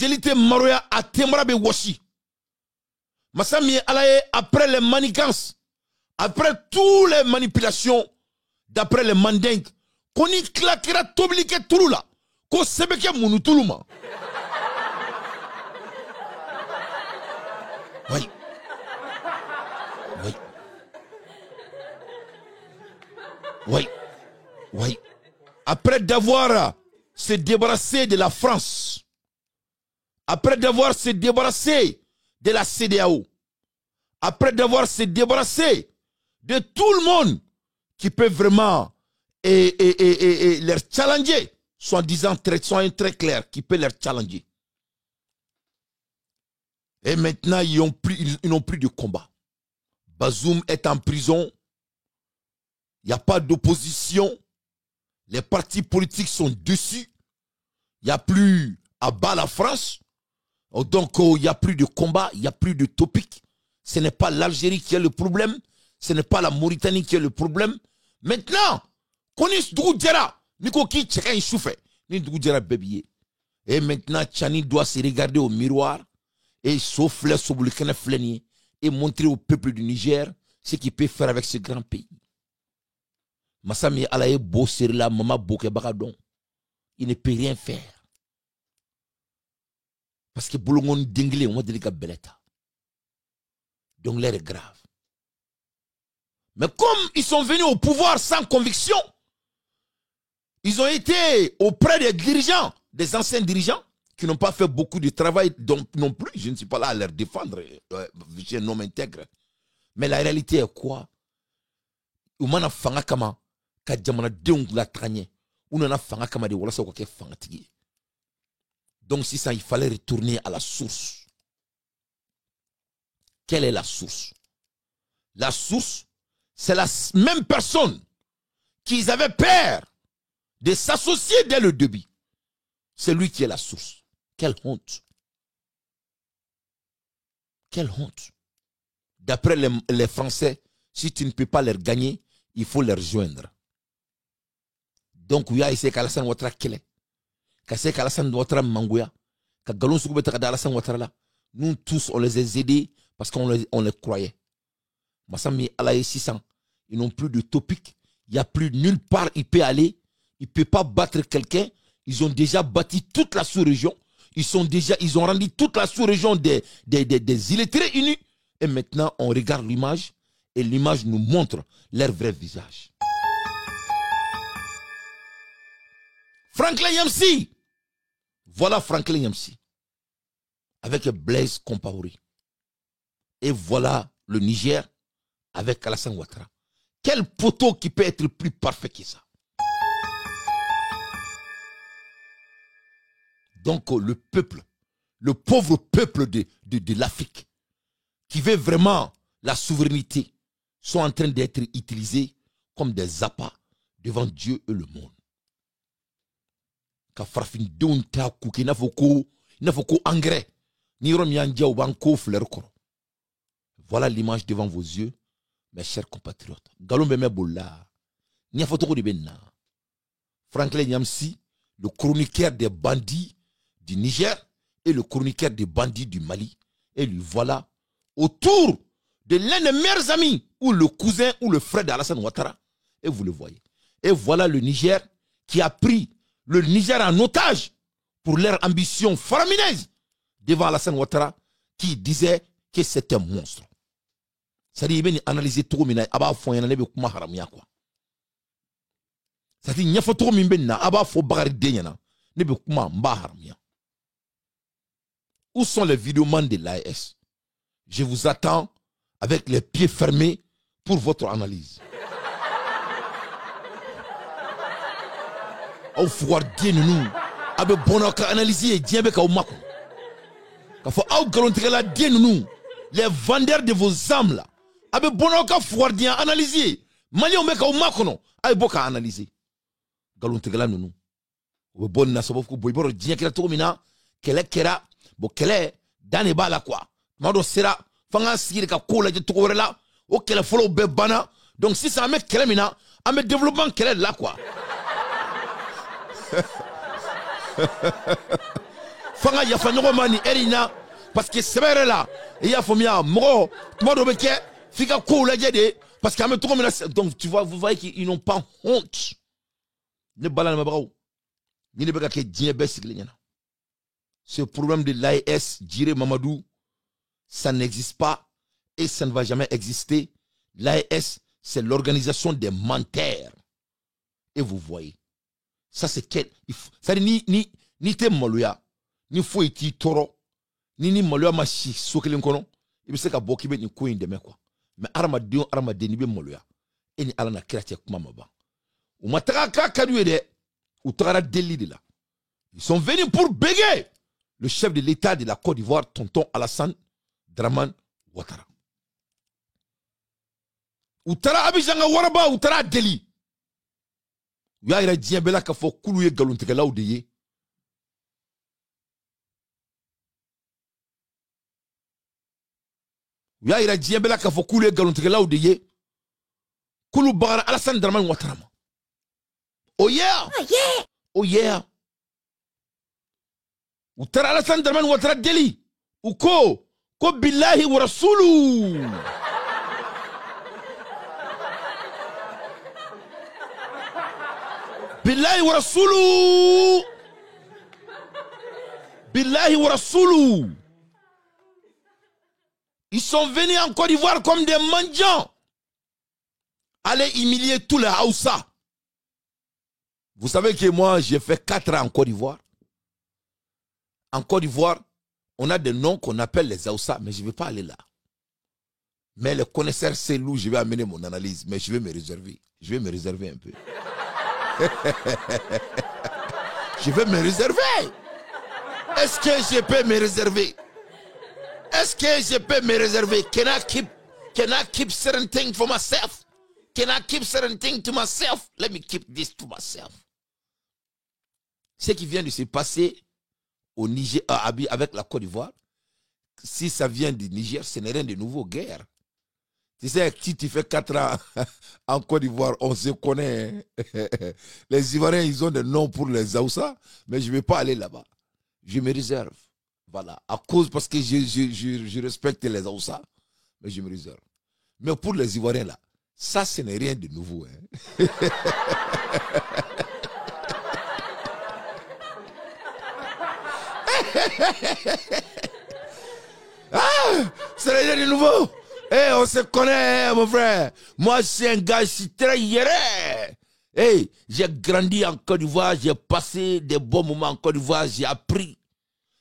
Jelite Maroya a Temra be Washi. Massami Alaye, après les manigances, après toutes les manipulations, d'après les mandingues, qu'on y claquera t'oblique tout là, qu'on sebeke mounoutouluma. Oui. Oui. Oui. Oui. Après d'avoir se débarrassé de la France, après d'avoir se débarrassé de la CEDEAO, après d'avoir se débarrassé de tout le monde qui peut vraiment leur challenger, soi-disant très clair, qui peut leur challenger. Et maintenant, ils n'ont plus de combat. Bazoum est en prison. Il n'y a pas d'opposition. Les partis politiques sont dessus. Il n'y a plus à bas la France. Donc, il n'y a plus de combat, il n'y a plus de topic. Ce n'est pas l'Algérie qui est le problème. Ce n'est pas la Mauritanie qui est le problème. Maintenant, Konis Doudjera, Niko qui tchèque un choufé, ni Doudjera bébier. Et maintenant, Tchani doit se regarder au miroir et souffler sur le canne et montrer au peuple du Niger ce qu'il peut faire avec ce grand pays. Massami Alaye Bosser la Mama Boke Bagadon. Il ne peut rien faire. Parce que Boulongon Dinglé, on va dire que Beleta. Donc l'air est grave. Mais comme ils sont venus au pouvoir sans conviction, ils ont été auprès des dirigeants, des anciens dirigeants, qui n'ont pas fait beaucoup de travail, donc non plus, je ne suis pas là à leur défendre, je suis un homme intègre. Mais la réalité est quoi? Oumana fanga kama, ka jamana deung la tranye, ou nana fanga kama de wala sa kwa ke fanga tigi. Donc si ça, il fallait retourner à la source. Quelle est la source? La source, c'est la même personne qu'ils avaient peur de s'associer dès le début. C'est lui qui est la source. Quelle honte. Quelle honte. D'après les Français, si tu ne peux pas les gagner, il faut les rejoindre. Donc, il y a ici Kalasan Ouattara Kele. Kassé Kalasan Ouattara Mangouya. Kagalon Soukoubeta Kadalasan Ouattara là. Nous tous, on les a aidés parce qu'on les croyait. Massami Alaye 600. Ils n'ont plus de topic. Il n'y a plus nulle part il peut aller. Il ne peut pas battre quelqu'un. Ils ont déjà bâti toute la sous-région. Ils ont rendu toute la sous-région des illettrés unis. Et maintenant, on regarde l'image. Et l'image nous montre leur vrai visage. Franklin Yamsi. Voilà Franklin Yamsi. Avec Blaise Compaoré. Et voilà le Niger avec Alassane Ouattara. Quel poteau qui peut être plus parfait que ça? Donc le peuple, le pauvre peuple de l'Afrique, qui veut vraiment la souveraineté, sont en train d'être utilisés comme des appâts devant Dieu et le monde. Voilà l'image devant vos yeux, mes chers compatriotes. Franklin Yamsi, le chroniqueur des bandits du Niger et le chroniqueur des bandits du Mali. Et lui voilà autour de l'un des meilleurs amis, ou le cousin ou le frère d'Alassane Ouattara. Et vous le voyez. Et voilà le Niger qui a pris le Niger en otage pour leur ambition faramineuse devant Alassane Ouattara qui disait que c'était un monstre. C'est-à-dire qu'il analyser tout le monde. C'est-à-dire qu'il y a tout le monde. Où sont les vidéomans de l'AS? Je vous attends avec les pieds fermés pour votre analyse. Au pouvoir de nous, avec bon analyser, Dieu avec Aumako. Les vendeurs de vos âmes là, avec bon pouvoir de analyser. Malion avec Aumako non, avec beaucoup analyser. Galontegala nous. Au bon nasobo ko boyboro Dieu qui a tout mina, qu'elle kera, bo qu'elle dans bala quoi. Mado sera fanga siri ka kola je to la, o qu'elle follow bebana. Donc si ça met qu'elle mina, a met développement qu'elle là quoi. Fanga yafanyo mani erina parce que c'est vrai là. Et il y a famia moro tout le monde fika ko la jede parce qu'à me donc tu vois vous voyez qu'ils n'ont pas honte. Ne balana mabrao. Ni ne beka ke dien besiglenya. Ce problème de l'AES, Djiré Mamadou, ça n'existe pas et ça ne va jamais exister. L'AES, c'est l'organisation des menteurs. Et vous voyez, ça c'est quel. Ça dit ni te maloya, ni fo iti toro, ni maloya machi sokelin kono. Il se ka boki be ni coin de quoi. Mais arma de ni be maloya. Et ni ala na créatif kuma maba. Ou mataka ka kaduede, ou tara deli de là. Ils sont venus pour béguer le chef de l'État de la Côte d'Ivoire, Tonton Alassane Dramane Ouattara. Ouattara Abidjanga Waraba, Ouattara Deli. Ya ira diabela ka fo kulu ye galuntika la udeye. Ya ira diabela ka fo kulu ye galuntika la udeye. Kulu bagara Alassane Dramane Ouattara. Oh yeah! Oh yeah! Oh yeah! Ouattara Alassane Dramane Ouattara Deli. Uko ko billahi wa rasulu. Billahi wa rasulu. Billahi wa rasulu. Ils sont venus en Côte d'Ivoire comme des mendiants. Aller humilier tous les Haoussa. Vous savez que moi j'ai fait 4 ans en Côte d'Ivoire. En Côte d'Ivoire, on a des noms qu'on appelle les Haoussa, mais je ne vais pas aller là. Mais les connaisseurs, c'est où je vais amener mon analyse, mais je vais me réserver. Je vais me réserver un peu. Je vais me réserver. Est-ce que je peux me réserver? Est-ce que je peux me réserver? Can I keep certain things for myself? Can I keep certain things to myself? Let me keep this to myself. Ce qui vient de se passer au Niger, avec la Côte d'Ivoire, si ça vient du Niger, ce n'est rien de nouveau, guerre. Tu sais, si tu fais 4 ans en Côte d'Ivoire, on se connaît. Les Ivoiriens, ils ont des noms pour les Haoussa, mais je ne vais pas aller là-bas. Je me réserve. Voilà. À cause, parce que je respecte les Haoussa, mais je me réserve. Mais pour les Ivoiriens, là, ça, ce n'est rien de nouveau. Hein. Ah, c'est rien de nouveau. Eh, on se connaît, mon frère. Moi, je suis un gars, je suis très hiéré. Hey, j'ai grandi en Côte d'Ivoire, j'ai passé des bons moments en Côte d'Ivoire, j'ai appris.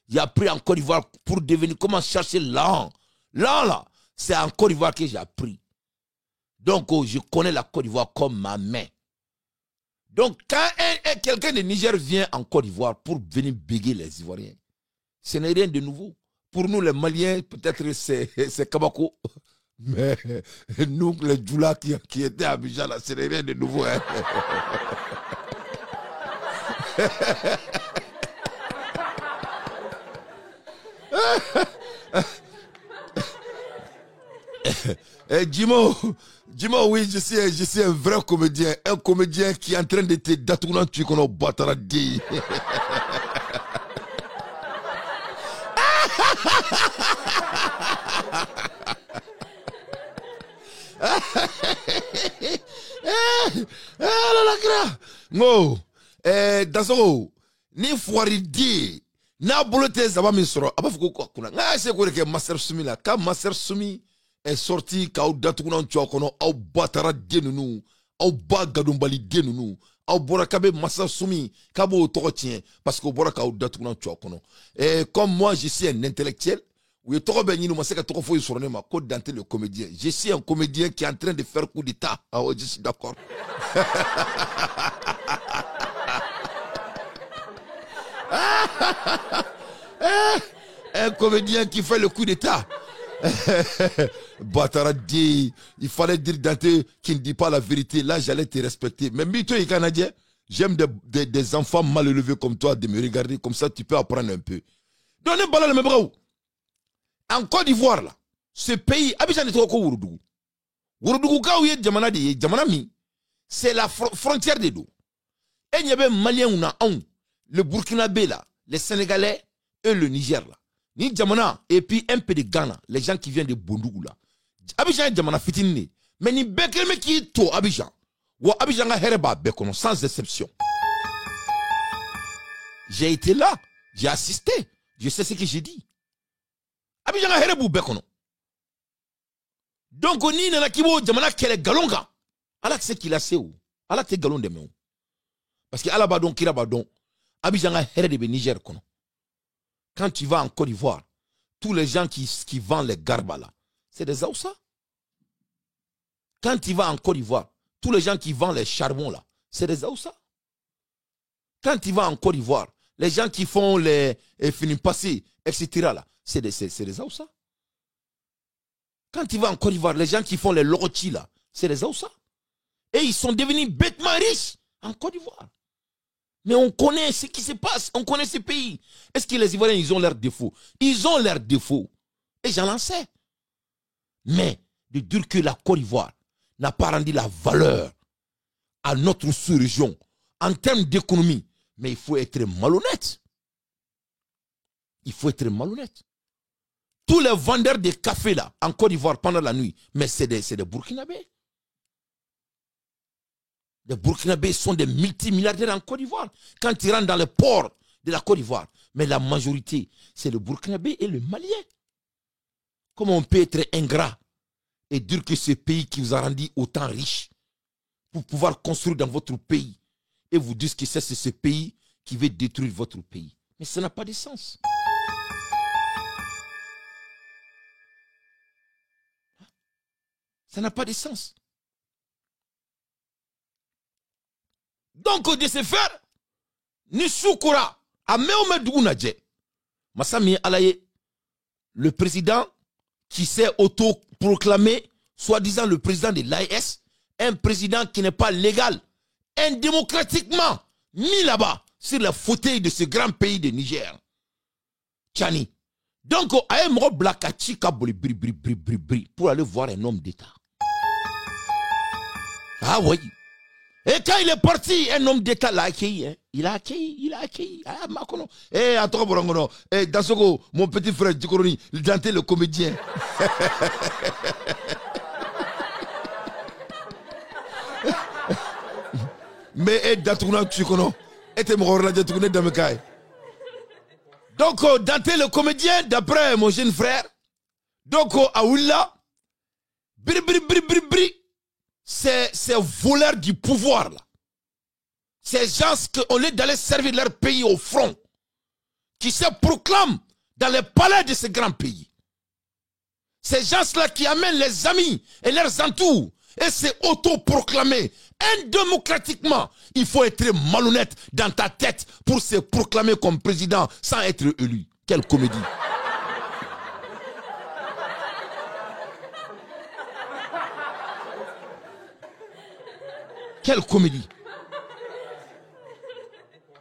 J'ai appris en Côte d'Ivoire pour devenir, comment chercher l'an. L'an, là, c'est en Côte d'Ivoire que j'ai appris. Donc, je connais la Côte d'Ivoire comme ma main. Donc, quand quelqu'un de Niger vient en Côte d'Ivoire pour venir béguer les Ivoiriens, ce n'est rien de nouveau. Pour nous, les Maliens, peut-être c'est Kabako. Mais nous, les Djoula qui étaient à Abidjan, là, ce n'est rien de nouveau. Hein. Jimo, oui, je suis un vrai comédien. Un comédien qui est en train de te datounan tu qu'on a battra dit. No, daso ni foiridi na bolote zaba misro abafuko ko kuna nga se ko ke master sumi la ka master sumi est sorti ka o datukuna ncho kono au batara denunu au bagadumbali denunu au borakabe master sumi ka bo to tien parce que boraka o datukuna ncho kono et comme moi je suis un intellectuel oui to be nyinu maseka to fo ysorone ma ko Danté le comédien je suis un comédien qui est en train de faire coup d'état ah je suis d'accord. Un comédien qui fait le coup d'état. Batara dit, il fallait dire Danté qui ne dit pas la vérité. Là, j'allais te respecter. Mais Mito et Canadien, j'aime des enfants mal élevés comme toi de me regarder. Comme ça, tu peux apprendre un peu. Donnez balai le même bras. En Côte d'Ivoire, là, ce pays, Abidjan est trop Ouroudou. Ouroudou, quand il y a Djamana, c'est la frontière des dos. Et il y avait Malien ou le Burkinabé là, les Sénégalais et le Niger là. Ni Djamana et puis un peu de Ghana, les gens qui viennent de Bondougou là. Abidjan et Djamana fitini. Mais ni Bekelme qui est to Abidjan. Ou Abidjan a herba Bekono sans exception. J'ai été là, j'ai assisté, je sais ce que j'ai dit. Abidjan a herba Bekono. Donc on y a kibo Djamana kele galonga. Allah sait qu'il a c'est où. Allah te galon de me. Parce que Allah badon kira badon. Abidjan a herbe de Niger kono. Quand tu vas en Côte d'Ivoire, tous les gens qui vendent les garbas là, c'est des Aoussa. Quand tu vas en Côte d'Ivoire, tous les gens qui vendent les charbons là, c'est des Aoussa. Quand tu vas en Côte d'Ivoire, les gens qui font les finipassés, etc. là, c'est des Aoussa. Quand tu vas en Côte d'Ivoire, les gens qui font les lorotis là, c'est des Aoussa. Et ils sont devenus bêtement riches en Côte d'Ivoire. Mais on connaît ce qui se passe, on connaît ces pays. Est-ce que les Ivoiriens, ils ont leurs défauts? Ils ont leurs défauts. Et j'en sais. Mais de dire que la Côte d'Ivoire n'a pas rendu la valeur à notre sous-région en termes d'économie, mais il faut être malhonnête. Il faut être malhonnête. Tous les vendeurs de café là, en Côte d'Ivoire pendant la nuit, mais c'est des Burkinabés. Les Burkinabés sont des multimilliardaires en Côte d'Ivoire. Quand ils rentrent dans le port de la Côte d'Ivoire, mais la majorité, c'est le Burkinabé et le Malien. Comment on peut être ingrat et dire que ce pays qui vous a rendu autant riche pour pouvoir construire dans votre pays et vous dire que c'est ce pays qui veut détruire votre pays? Mais ça n'a pas de sens. Ça n'a pas de sens. Donc, de ce faire, ni soukura, a meome dounaje. Massami Alaye, le président qui s'est auto-proclamé, soi-disant le président de l'AES, un président qui n'est pas légal, indémocratiquement mis là-bas, sur la fauteuil de ce grand pays de Niger. Tchani. Donc, a un mot blakachi kaboli bri pour aller voir un homme d'État. Ah oui. Et quand il est parti, un homme d'État l'a accueilli. Hein. Il a accueilli. Ah, Makono. Eh, attends, Borangono. Eh, Dansoko, mon petit frère Djikoroni, Danté le comédien. Mais, eh, Datouna, tu connais. Et t'es mort là, tu connais Damekai. Donc, Danté le comédien, d'après mon jeune frère. Donc, Aoula, bri. Ces voleurs du pouvoir là, ces gens qu'on lieu d'aller servir leur pays au front, qui se proclament dans les palais de ces grands pays, ces gens là qui amènent les amis et leurs entours et se autoproclamer indémocratiquement. Il faut être malhonnête dans ta tête pour se proclamer comme président sans être élu. Quelle comédie! Quelle comédie.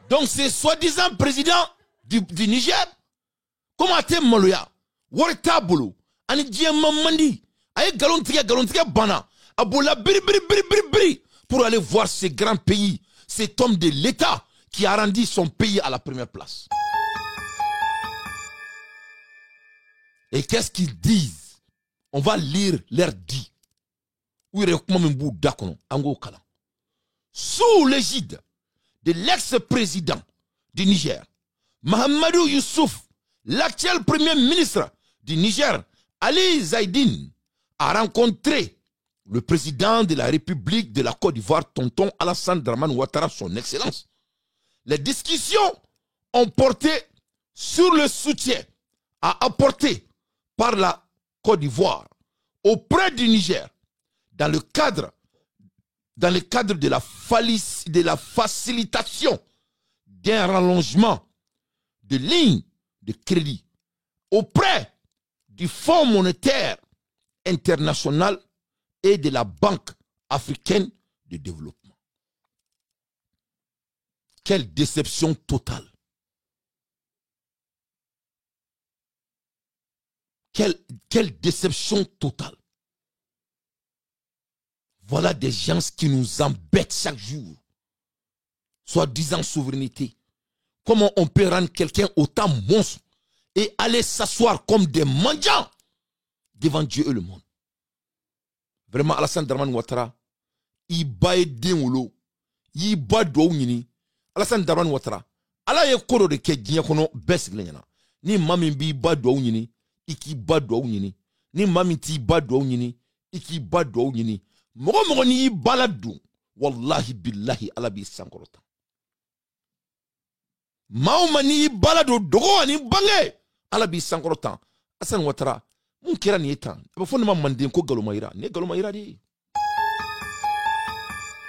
Donc c'est soi-disant président du Niger. Comment t'es maloya? Warta bolo. Ani diema mandi. Aye galontiga bana. Abola bri. Pour aller voir ce grand pays. Cet homme de l'État qui a rendu son pays à la première place. Et qu'est-ce qu'ils disent? On va lire leur dit. Où il recommande d'akono. Ango kala. Sous l'égide de l'ex-président du Niger, Mahamadou Youssouf, l'actuel premier ministre du Niger, Ali Zaïdine, a rencontré le président de la République de la Côte d'Ivoire, Tonton Alassane Dramane Ouattara, son excellence. Les discussions ont porté sur le soutien à apporter par la Côte d'Ivoire auprès du Niger dans le cadre de la facilitation d'un rallongement de lignes de crédit auprès du Fonds monétaire international et de la Banque africaine de développement. Quelle déception totale. Quelle déception totale. Voilà des gens qui nous embêtent chaque jour. Soit disant souveraineté. Comment on peut rendre quelqu'un autant monstre et aller s'asseoir comme des mendiants devant Dieu et le monde. Vraiment, Alassane Dramane Ouattara, il baille denwolo, il bat do nyini. Alassane Dramane Ouattara, ala ye koro de ke dinya kono bes glenyana. Ni mami bi ba do nyini, iki ba do nyini. Ni mami ti ba do nyini, iki ba do nyini. Mogo ni baladu, wallahi billahi ala bi sankorota. Mauma ni balado dogo ni bange, ala bi sankorota. Alassane Ouattara, mun kera ni etan. Aba fo ma manden ko galomayira, ne galomayira di.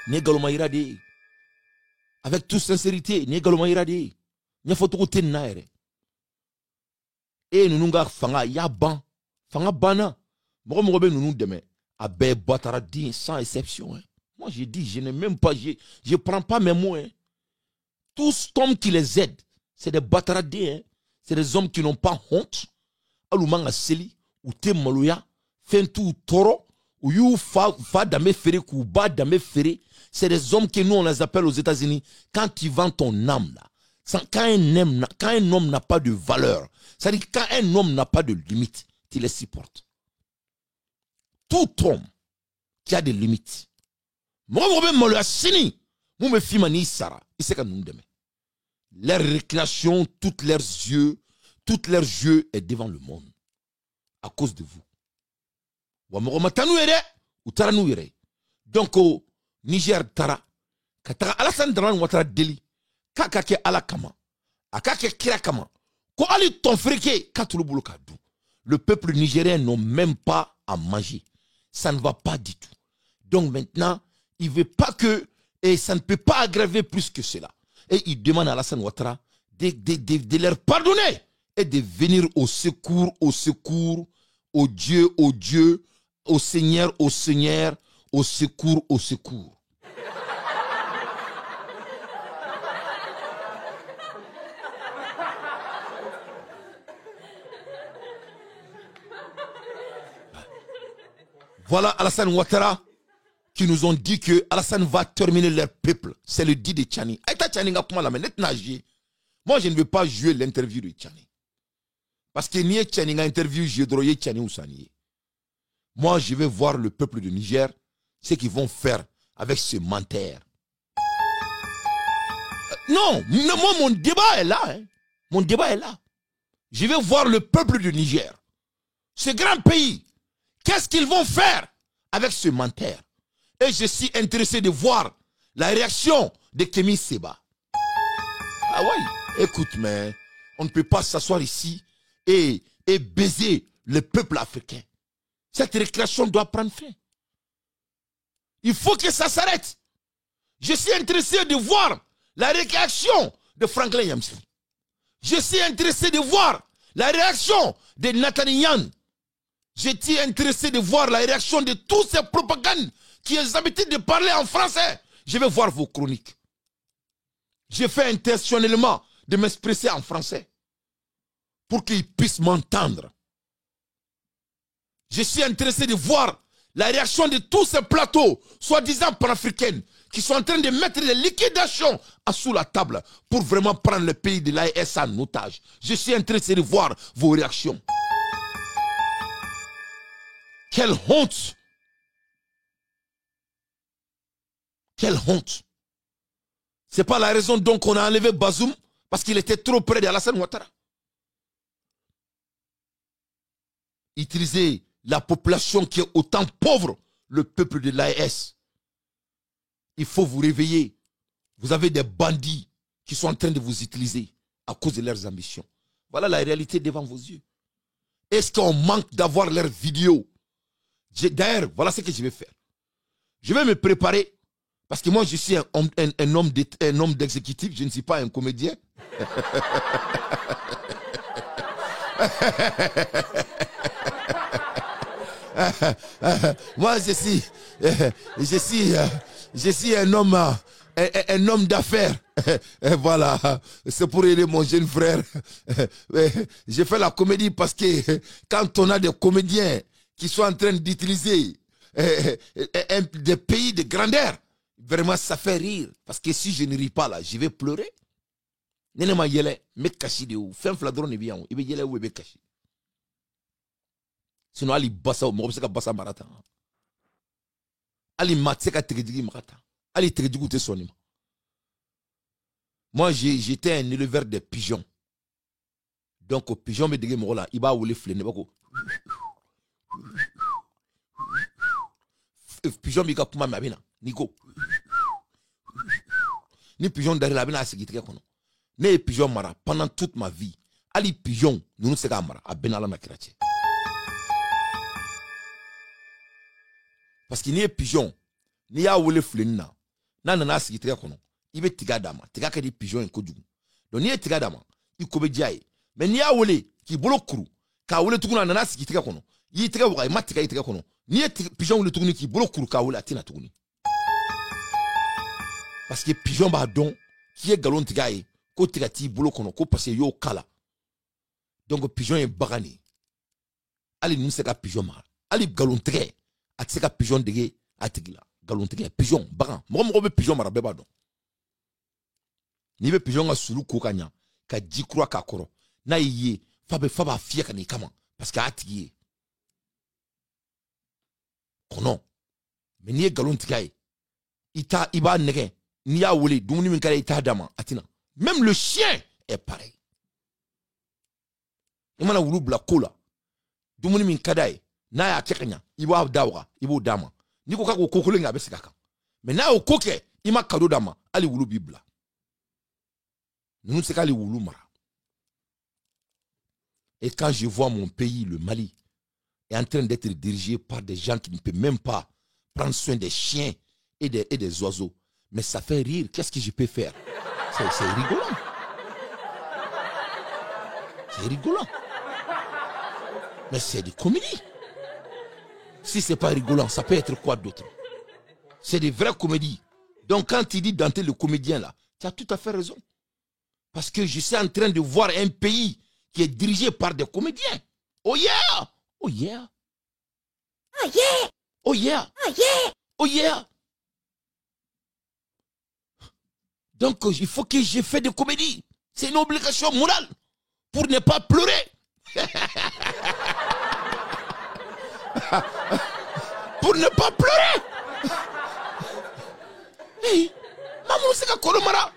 Ne galomayira di. Avec toute sincérité, ne galomayira di. Nya foto te naire. E nununga fanga ya ban. Fanga bana. Mogo be nunu deme. Abe batara di sans exception. Hein. Moi je dis, je n'ai même pas, je prends pas mes mots. Hein. Tous hommes qui les aident, c'est des bataradés. Hein. C'est des hommes qui n'ont pas honte. Alumanga seli. Ou te maloya, fentou toro, ou you fa dame ferré, ou ba dame ferré. C'est des hommes que nous on les appelle aux États-Unis. Quand tu vends ton âme là, quand un homme n'a pas de valeur, c'est-à-dire quand un homme n'a pas de limite, tu les supportes. Tout homme qui a des limites. Moi, je me suis dit, leur récréation, tous leurs yeux est devant le monde. À cause de vous. Donc au Niger tara katara Alassane Dramane Ouattara deli kakake alakama akake kirakama ko ali ton frike katulu bulu kadu. Le peuple nigérien n'a même pas à manger. Ça ne va pas du tout. Donc maintenant, il veut pas que et ça ne peut pas aggraver plus que cela. Et il demande à Alassane Ouattara de leur pardonner et de venir au secours, au Dieu, au Seigneur, au secours, au secours. Voilà Alassane Ouattara qui nous ont dit que Alassane va terminer leur peuple. C'est le dit de Tchani. Moi, je ne veux pas jouer l'interview de Tchani. Parce que ni Tchani a interview, je droye Tchani ou Sani. Moi, je vais voir le peuple de Niger, ce qu'ils vont faire avec ce menteur. Non, moi, mon débat est là. Hein. Mon débat est là. Je vais voir le peuple de Niger. Ce grand pays, qu'est-ce qu'ils vont faire avec ce menteur? Et je suis intéressé de voir la réaction de Kémy Séba. Ah ouais, écoute, mais on ne peut pas s'asseoir ici et baiser le peuple africain. Cette récréation doit prendre fin. Il faut que ça s'arrête. Je suis intéressé de voir la réaction de Franklin Yamsi. Je suis intéressé de voir la réaction de Nathaniel. Je suis intéressé de voir la réaction de tous ces propagandes qui ont l'habitude de parler en français. Je vais voir vos chroniques. J'ai fait intentionnellement de m'exprimer en français pour qu'ils puissent m'entendre. Je suis intéressé de voir la réaction de tous ces plateaux, soi-disant panafricains, qui sont en train de mettre des liquidations sous la table pour vraiment prendre le pays de l'AES en otage. Je suis intéressé de voir vos réactions. Quelle honte! Quelle honte! C'est pas la raison donc qu'on a enlevé Bazoum parce qu'il était trop près d'Alassane Ouattara. Utiliser la population qui est autant pauvre, le peuple de l'AES. Il faut vous réveiller. Vous avez des bandits qui sont en train de vous utiliser à cause de leurs ambitions. Voilà la réalité devant vos yeux. Est-ce qu'on manque d'avoir leurs vidéos? D'ailleurs, voilà ce que je vais faire. Je vais me préparer. Parce que moi, je suis un homme d'exécutif, je ne suis pas un comédien. Moi, je suis un homme d'affaires. Voilà, c'est pour aider mon jeune frère. Je fais la comédie parce que quand on a des comédiens qui sont en train d'utiliser des pays de grandeur, vraiment, ça fait rire. Parce que si je ne ris pas là, je vais pleurer. Nene ma yele, me kashi de ou. Fem fladron ne vient ou. Ibe yele ou ebe kashi. Sinon, Ali bassa ou, m'obseka bassa marata. Ali matseka tegedigi marata. Ali tegedigu te sonima. Moi, j'étais un éleveur de pigeons. Donc, au pigeon me dege mo la, iba ou le flene bako. Pigeon mi ka kuma mabina, niko. Ni pigeon derrière la bina asigitike kono. Ne pigeon mara pendant toute ma vie. Ali pigeon, nous se ka mara, a benala na kirache. Parce que ni pigeon, ni ya wole flene na nana asigitike kono. Ibe tiga dama, tiga ke di pigeon en kojugu. Donc ni tiga dama, i kobe jaye. Mais ni ya wole ki bolo kuru, ka wole tukuna nana asigitike kono. Yi tiga wuka, ma tiga tiga kono. Ni pigeon wole tukuni ki bolo kuru ka wole atina tukuni. Parce que pigeon ba don qui est galon tiga e ko tiga ti bolo kono ko parce yo kala. Donc pigeon est bagani. Ali nous se ka pigeon ma. Ali galon tiga atseka pigeon dege atigila. Galon tiga pigeon bagan. Mo be pigeon mara beba don. Ni be pigeon ga sulu ko kanya ka jikura ka koro. Na yiye faba fia ka ni kama parce que atigi. Kono. Mais ni galon tiga e ita iba nege ni ya wole dumuni min kala ita dama atina. Même le chien est pareil. Imana wulu bla kola. Dumuni min kadae na ya kekanya iba dawa ibo dama. Ni ko ka ko kokolenga be sikaka. Mais na o koke ima kado dama ali wulu bibla. Nous c'est kali wulu mara. Et quand je vois mon pays, le Mali, est en train d'être dirigé par des gens qui ne peuvent même pas prendre soin des chiens et des oiseaux. Mais ça fait rire. Qu'est-ce que je peux faire? C'est rigolant. C'est rigolant. Mais c'est des comédies. Si c'est pas rigolant, ça peut être quoi d'autre? C'est des vraies comédies. Donc quand tu dis Dante le comédien là, tu as tout à fait raison. Parce que je suis en train de voir un pays qui est dirigé par des comédiens. Oh yeah! Oh yeah! Oh yeah! Oh yeah! Oh yeah! Oh yeah! Donc il faut que je fasse des comédies. C'est une obligation morale pour ne pas pleurer. Pour ne pas pleurer. Hey, maman c'est ka kono mara.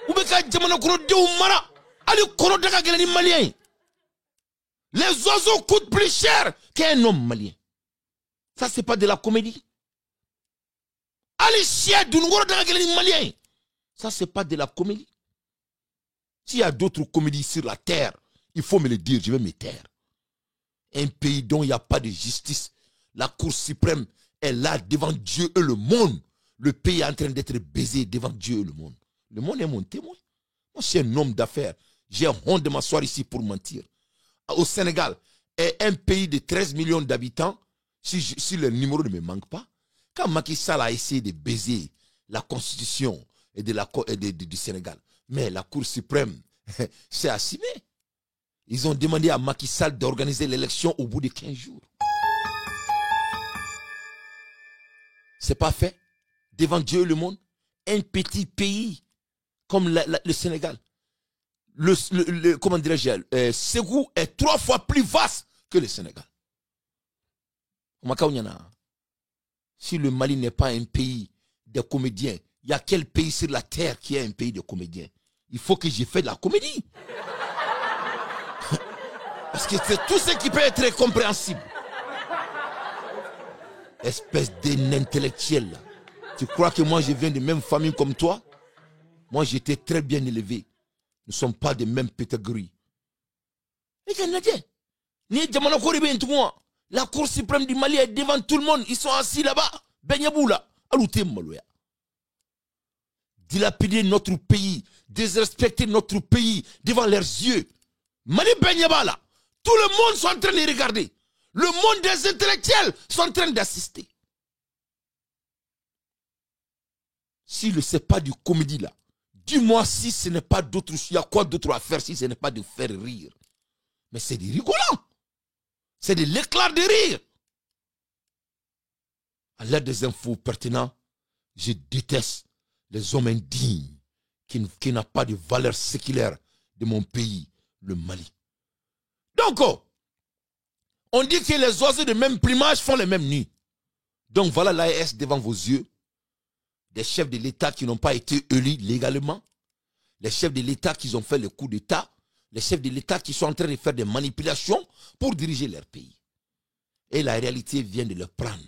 Ou be ka jamana kono de mara. Ali kono daga gelani malien. Les oiseaux coûtent plus cher qu'un homme malien. Ça c'est pas de la comédie. Ali chien d'une gros daga gelani malien. Ça c'est pas de la comédie. S'il y a d'autres comédies sur la terre, il faut me le dire, je vais me taire. Un pays dont il n'y a pas de justice. La Cour suprême est là devant Dieu et le monde. Le pays est en train d'être baisé devant Dieu et le monde. Le monde est mon témoin. Moi, je suis un homme d'affaires. J'ai honte de m'asseoir ici pour mentir. Au Sénégal, est un pays de 13 millions d'habitants, si le numéro ne me manque pas. Quand Macky Sall a essayé de baiser la constitution du Sénégal, mais la Cour suprême s'est assumée. Ils ont demandé à Macky Sall d'organiser l'élection au bout de 15 jours. C'est pas fait. Devant Dieu et le monde, un petit pays comme le Sénégal, comment dirais-je, Ségou est 3 fois plus vaste que le Sénégal. Si le Mali n'est pas un pays de comédiens, il y a quel pays sur la terre qui est un pays de comédiens? Il faut que j'ai fait de la comédie. Parce que c'est tout ce qui peut être compréhensible. Espèce d'intellectuel. Tu crois que moi je viens de même famille comme toi? Moi j'étais très bien élevé. Nous ne sommes pas de même catégorie. La Cour suprême du Mali est devant tout le monde. Ils sont assis là-bas. Benyaboula. Dilapider notre pays. Désrespecter notre pays devant leurs yeux. Mali Benyabala. Tout le monde sont en train de regarder. Le monde des intellectuels sont en train d'assister. Si ce n'est pas du comédie là, dis-moi si ce n'est pas d'autre chose. Il y a quoi d'autre à faire si ce n'est pas de faire rire? Mais c'est du rigolant. C'est de l'éclat de rire. À l'aide des infos pertinentes, je déteste les hommes indignes qui n'a pas de valeur séculaire de mon pays, le Mali. Donc, on dit que les oiseaux de même plumage font les mêmes nuits. Donc voilà l'AES devant vos yeux. Des chefs de l'État qui n'ont pas été élus légalement. Les chefs de l'État qui ont fait le coup d'État. Les chefs de l'État qui sont en train de faire des manipulations pour diriger leur pays. Et la réalité vient de leur prendre.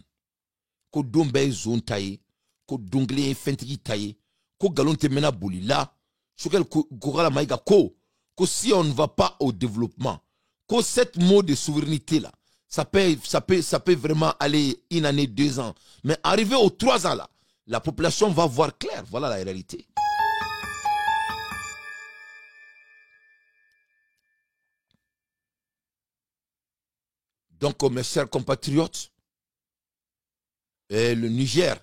Ko dombe zone taillé, ko dongle fentigi taillé, ko galon te mena bolila, chokel ko la maïga ko si on ne va pas au développement, que cette mot de souveraineté là, ça peut vraiment aller une année, 2 ans. Mais arrivé aux 3 ans là, la population va voir clair. Voilà la réalité. Donc, mes chers compatriotes, le Niger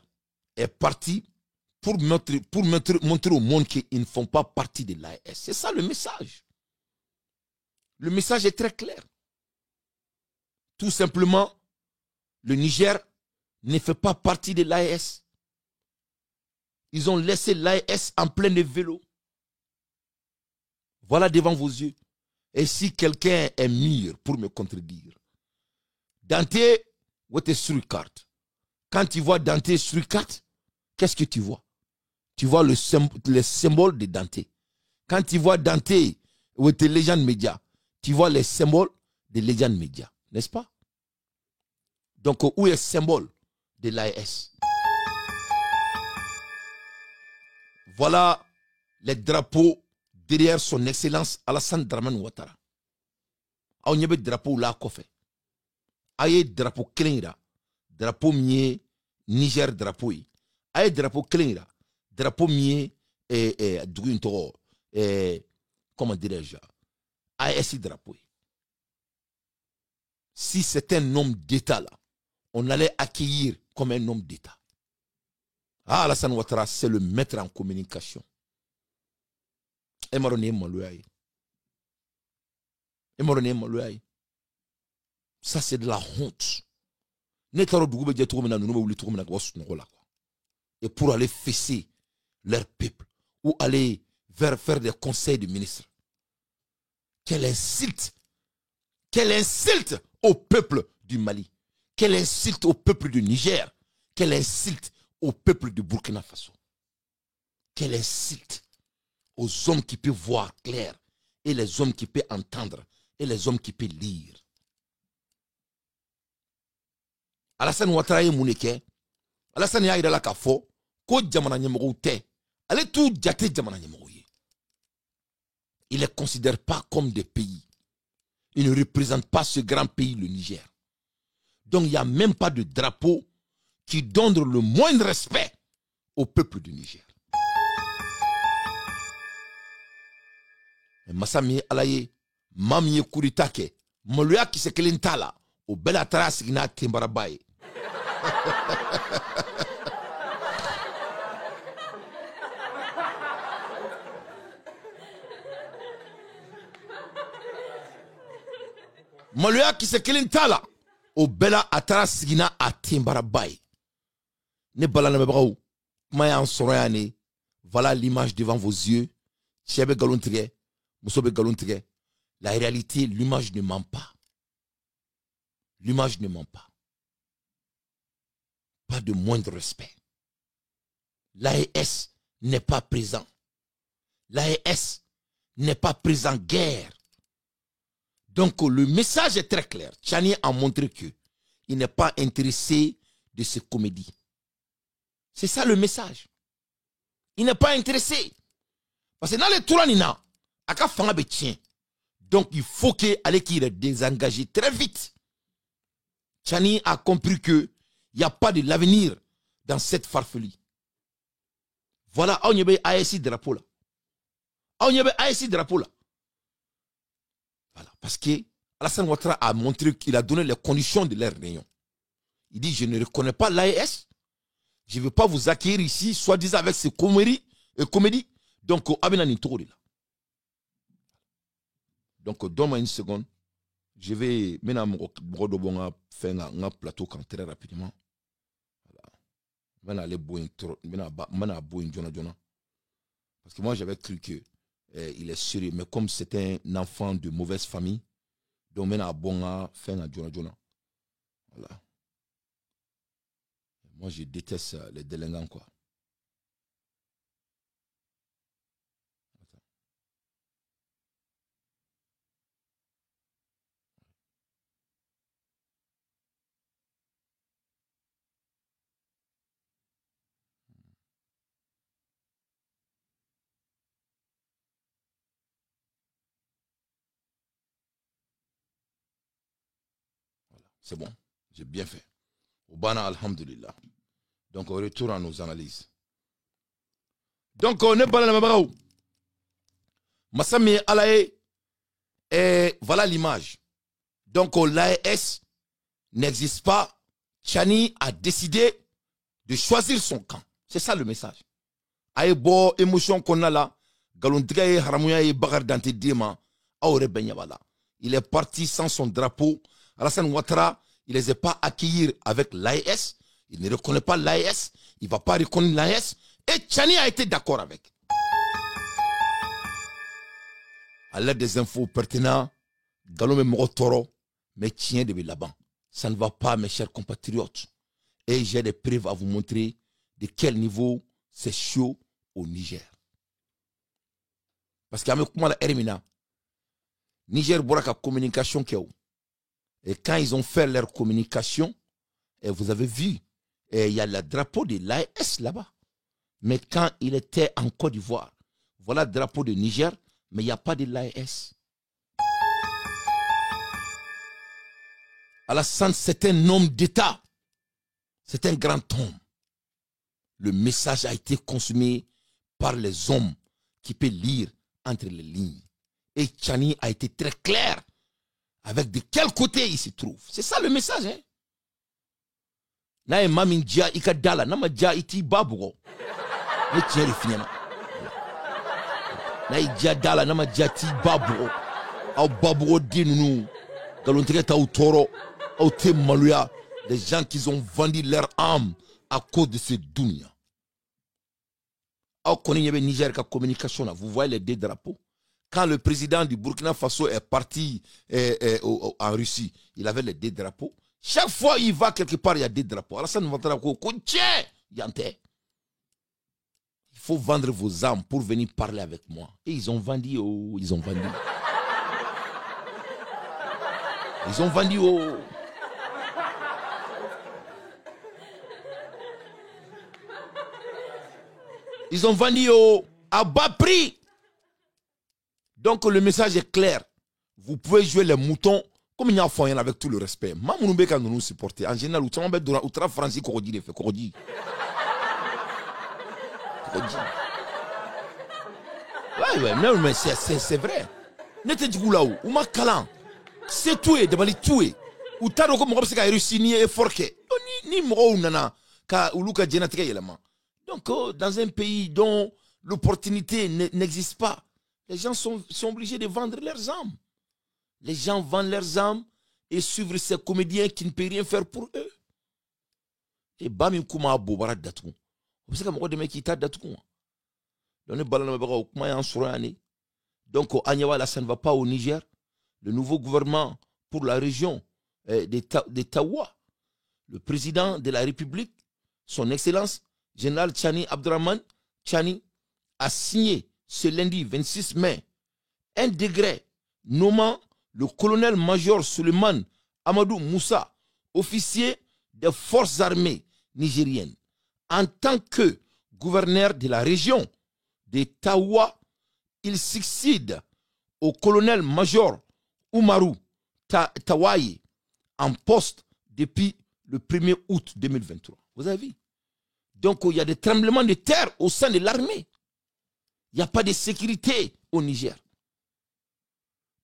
est parti pour montrer au monde qu'ils ne font pas partie de l'AES. C'est ça le message. Le message est très clair. Tout simplement, le Niger ne fait pas partie de l'AES. Ils ont laissé l'AES en plein vélo. Voilà devant vos yeux. Et si quelqu'un est mûr pour me contredire, Dante, what is sur carte? Quand tu vois Dante sur carte, qu'est-ce que tu vois? Tu vois le symbole de Dante. Quand tu vois Dante ou tes légendes médias, tu vois les symboles des légendes médias, n'est-ce pas? Donc, où est le symbole de l'AES? Voilà les drapeaux derrière son excellence Alassane Dramane Ouattara. On y a des drapeaux là qu'on fait. Aye drapeau clean drapeau mie Niger drapeau yi. Aye drapeau clean drapeau mie comment dirais-je? AES drapeau. Si c'est un homme d'État là, on allait accueillir comme un homme d'État. Ah, Alassane Ouattara, c'est le maître en communication. Ça, c'est de la honte. Et pour aller fesser leur peuple, ou aller faire des conseils de ministres. Quelle insulte au peuple du Mali. Quelle insulte au peuple du Niger. Quelle insulte au peuple du Burkina Faso. Quelle insulte aux hommes qui peuvent voir clair et les hommes qui peuvent entendre et les hommes qui peuvent lire. Alassane Ouattara ye muneke. Alassane ya irala kafo ko jamana nyemoko te. Ale tout jate jamana nyemoko ye. Il ne les considère pas comme des pays. Il ne représente pas ce grand pays, le Niger. Donc il n'y a même pas de drapeau qui donne le moindre respect au peuple du Niger. Masami alaye mami kuritake moluya kisekelintala o bela trasigna timbarabaye. Moluya kisekelintala o bela trasigna timbarabaye. Ne balana mebrao maya en soroyane. Voilà l'image devant vos yeux. Chebe galontriye. La réalité, l'image ne ment pas. L'image ne ment pas. Pas de moindre respect. L'AES n'est pas présent. L'AES n'est pas présent guerre. Donc le message est très clair. Tchani a montré que il n'est pas intéressé de ces comédies. C'est ça le message. Il n'est pas intéressé. Parce que dans les Touranina, donc il faut qu'il est désengagé très vite. Tchani a compris qu'il n'y a pas de l'avenir dans cette farfelie. Voilà, on y a AES drapeau là. On y a AES drapeau là. Voilà, parce que Alassane Ouattara a montré qu'il a donné les conditions de leur réunion. Il dit, je ne reconnais pas l'AES. Je ne veux pas vous accueillir ici, soi-disant avec ces comédies. Donc, Abena Nintori là. Donc, donne-moi une seconde. Je vais maintenant faire un plateau très rapidement. Voilà. Je vais aller boire. Parce que moi, j'avais cru que il est sérieux. Mais comme c'est un enfant de mauvaise famille, donc maintenant, bon, fin à Jona. Voilà. Moi, je déteste les délinquants, quoi. Voilà. C'est bon. J'ai bien fait. Obana, alhamdulillah. Donc, on retourne à nos analyses. Donc, on est pas dans la même. Massami Alaye, et voilà l'image. Donc, l'AES n'existe pas. Tchani a décidé de choisir son camp. C'est ça le message. Aye bo émotion qu'on a là, Galondiga et Haramouya et Bagar Dante Dima, Aure Benyabala. Il est parti sans son drapeau. Alassane Ouattara, il ne les a pas accueillis avec l'AES. Il ne reconnaît pas l'AES. Il ne va pas reconnaître l'AES. Et Tchani a été d'accord avec. À l'aide des infos pertinentes, Galomé Morotoro, mais tient de là-bas. Ça ne va pas, mes chers compatriotes. Et j'ai des preuves à vous montrer de quel niveau c'est chaud au Niger. Parce qu'il y a un Hermina. Niger Bouraka communication. Et quand ils ont fait leur communication, et vous avez vu, il y a le drapeau de l'AES là-bas. Mais quand il était en Côte d'Ivoire, voilà le drapeau de Niger, mais il n'y a pas de l'AES. Alassane, c'est un homme d'État. C'est un grand homme. Le message a été consommé par les hommes qui peuvent lire entre les lignes. Et Tchani a été très clair avec de quel côté il se trouve. C'est ça le message. Hein? Na mamin dia ikadala na maja iti babugo. Ne tiere finana. Na dia dala na maja ti babugo. Au babugo dinunu. Galontere ta utoro. Au te maluya. Les gens qui ont vendu leur âme à cause de ce dunya. Au Konigebe Niger ka communication là, vous voyez les deux drapeaux. Quand le président du Burkina Faso est parti en Russie, il avait les deux drapeaux. Chaque fois il va quelque part, il y a des drapeaux. Alassane Ouattara ko tient yante. Il faut vendre vos âmes pour venir parler avec moi. Et ils ont vendu, oh, ils ont vendu. Ils ont vendu, oh. Ils ont vendu à bas prix. Donc le message est clair. Vous pouvez jouer les moutons comme il y a foyer avec tout le respect. Mamounoube quand nous nous supporter. En général, nous avons outra Francis Korodi fait Korodi. Ouais, mais c'est vrai. N'était du coup là-haut. Ou ma calan. C'est tué, de bali tué. Ou t'as comme on s'est réussi ni forqué. Ni moro nana. Ka uluka djenatika yelama. Donc, dans un pays dont l'opportunité n'existe pas, les gens sont obligés de vendre leurs âmes. Les gens vendent leurs âmes et suivent ces comédiens qui ne peuvent rien faire pour eux. Et bami kuma bobara datou. Vous savez comment on qui t'a datou. Donc, Anyawala, ça ne va pas au Niger. Le nouveau gouvernement pour la région des Tawa, le président de la République, son Excellence, Général Tchani Abdurrahman Tchani, a signé ce lundi 26 mai un décret nommant le colonel-major Suleiman Amadou Moussa, officier des forces armées nigériennes, en tant que gouverneur de la région de Tawa. Il succède au colonel-major Oumarou Tawaye en poste depuis le 1er août 2023. Vous avez vu? Donc, il y a des tremblements de terre au sein de l'armée. Il n'y a pas de sécurité au Niger.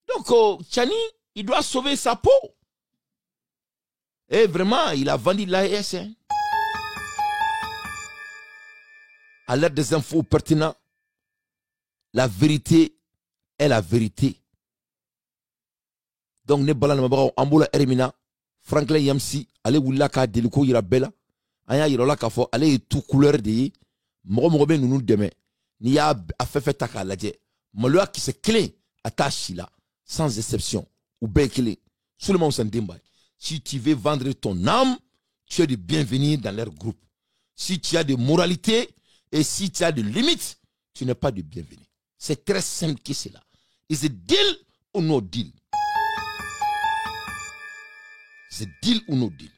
Donc, Tchani, il doit sauver sa peau. Et vraiment, il a vendu l'AES. Hein. À l'aide des infos pertinentes, la vérité est la vérité. Donc, ne balana mabara ambola Hermina, Franklin Yamsi, allez wula ka deliko yira bela. Aya yirola kafo, allez tout couleur de mogo mogo ben nous demain. n'i y'a a fait ta k'a lajɛ maloya kisɛ kelen a t'a si la sans exception ou bɛɛ kelen Suleiman Hassan Demba. Si tu veux vendre ton âme, tu es le bienvenu dans leur groupe. Si tu as de moralité et si tu as de limites, tu n'es pas le bienvenu. C'est très simple que c'est là. Is it deal or no deal? C'est deal ou no deal?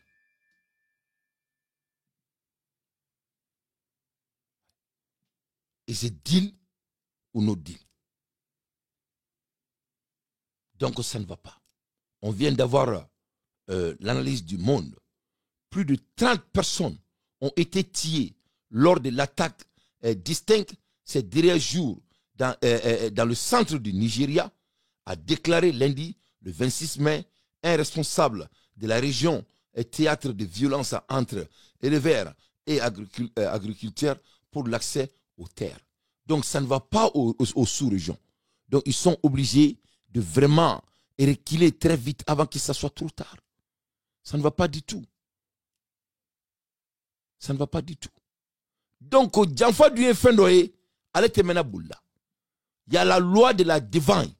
Is it deal ou no deal? Donc ça ne va pas. On vient d'avoir l'analyse du Monde. Plus de 30 personnes ont été tuées lors de l'attaque distincte ces derniers jours dans le centre du Nigeria, a déclaré lundi, le 26 mai, un responsable de la région théâtre de violence entre éleveurs et agriculteurs pour l'accès aux terres. Donc ça ne va pas aux sous-régions. Donc ils sont obligés de vraiment reculer très vite avant que ça soit trop tard. Ça ne va pas du tout. Ça ne va pas du tout. Donc, au Djanfa du Fendoé, allez te mena boula. Il y a la loi de la divine.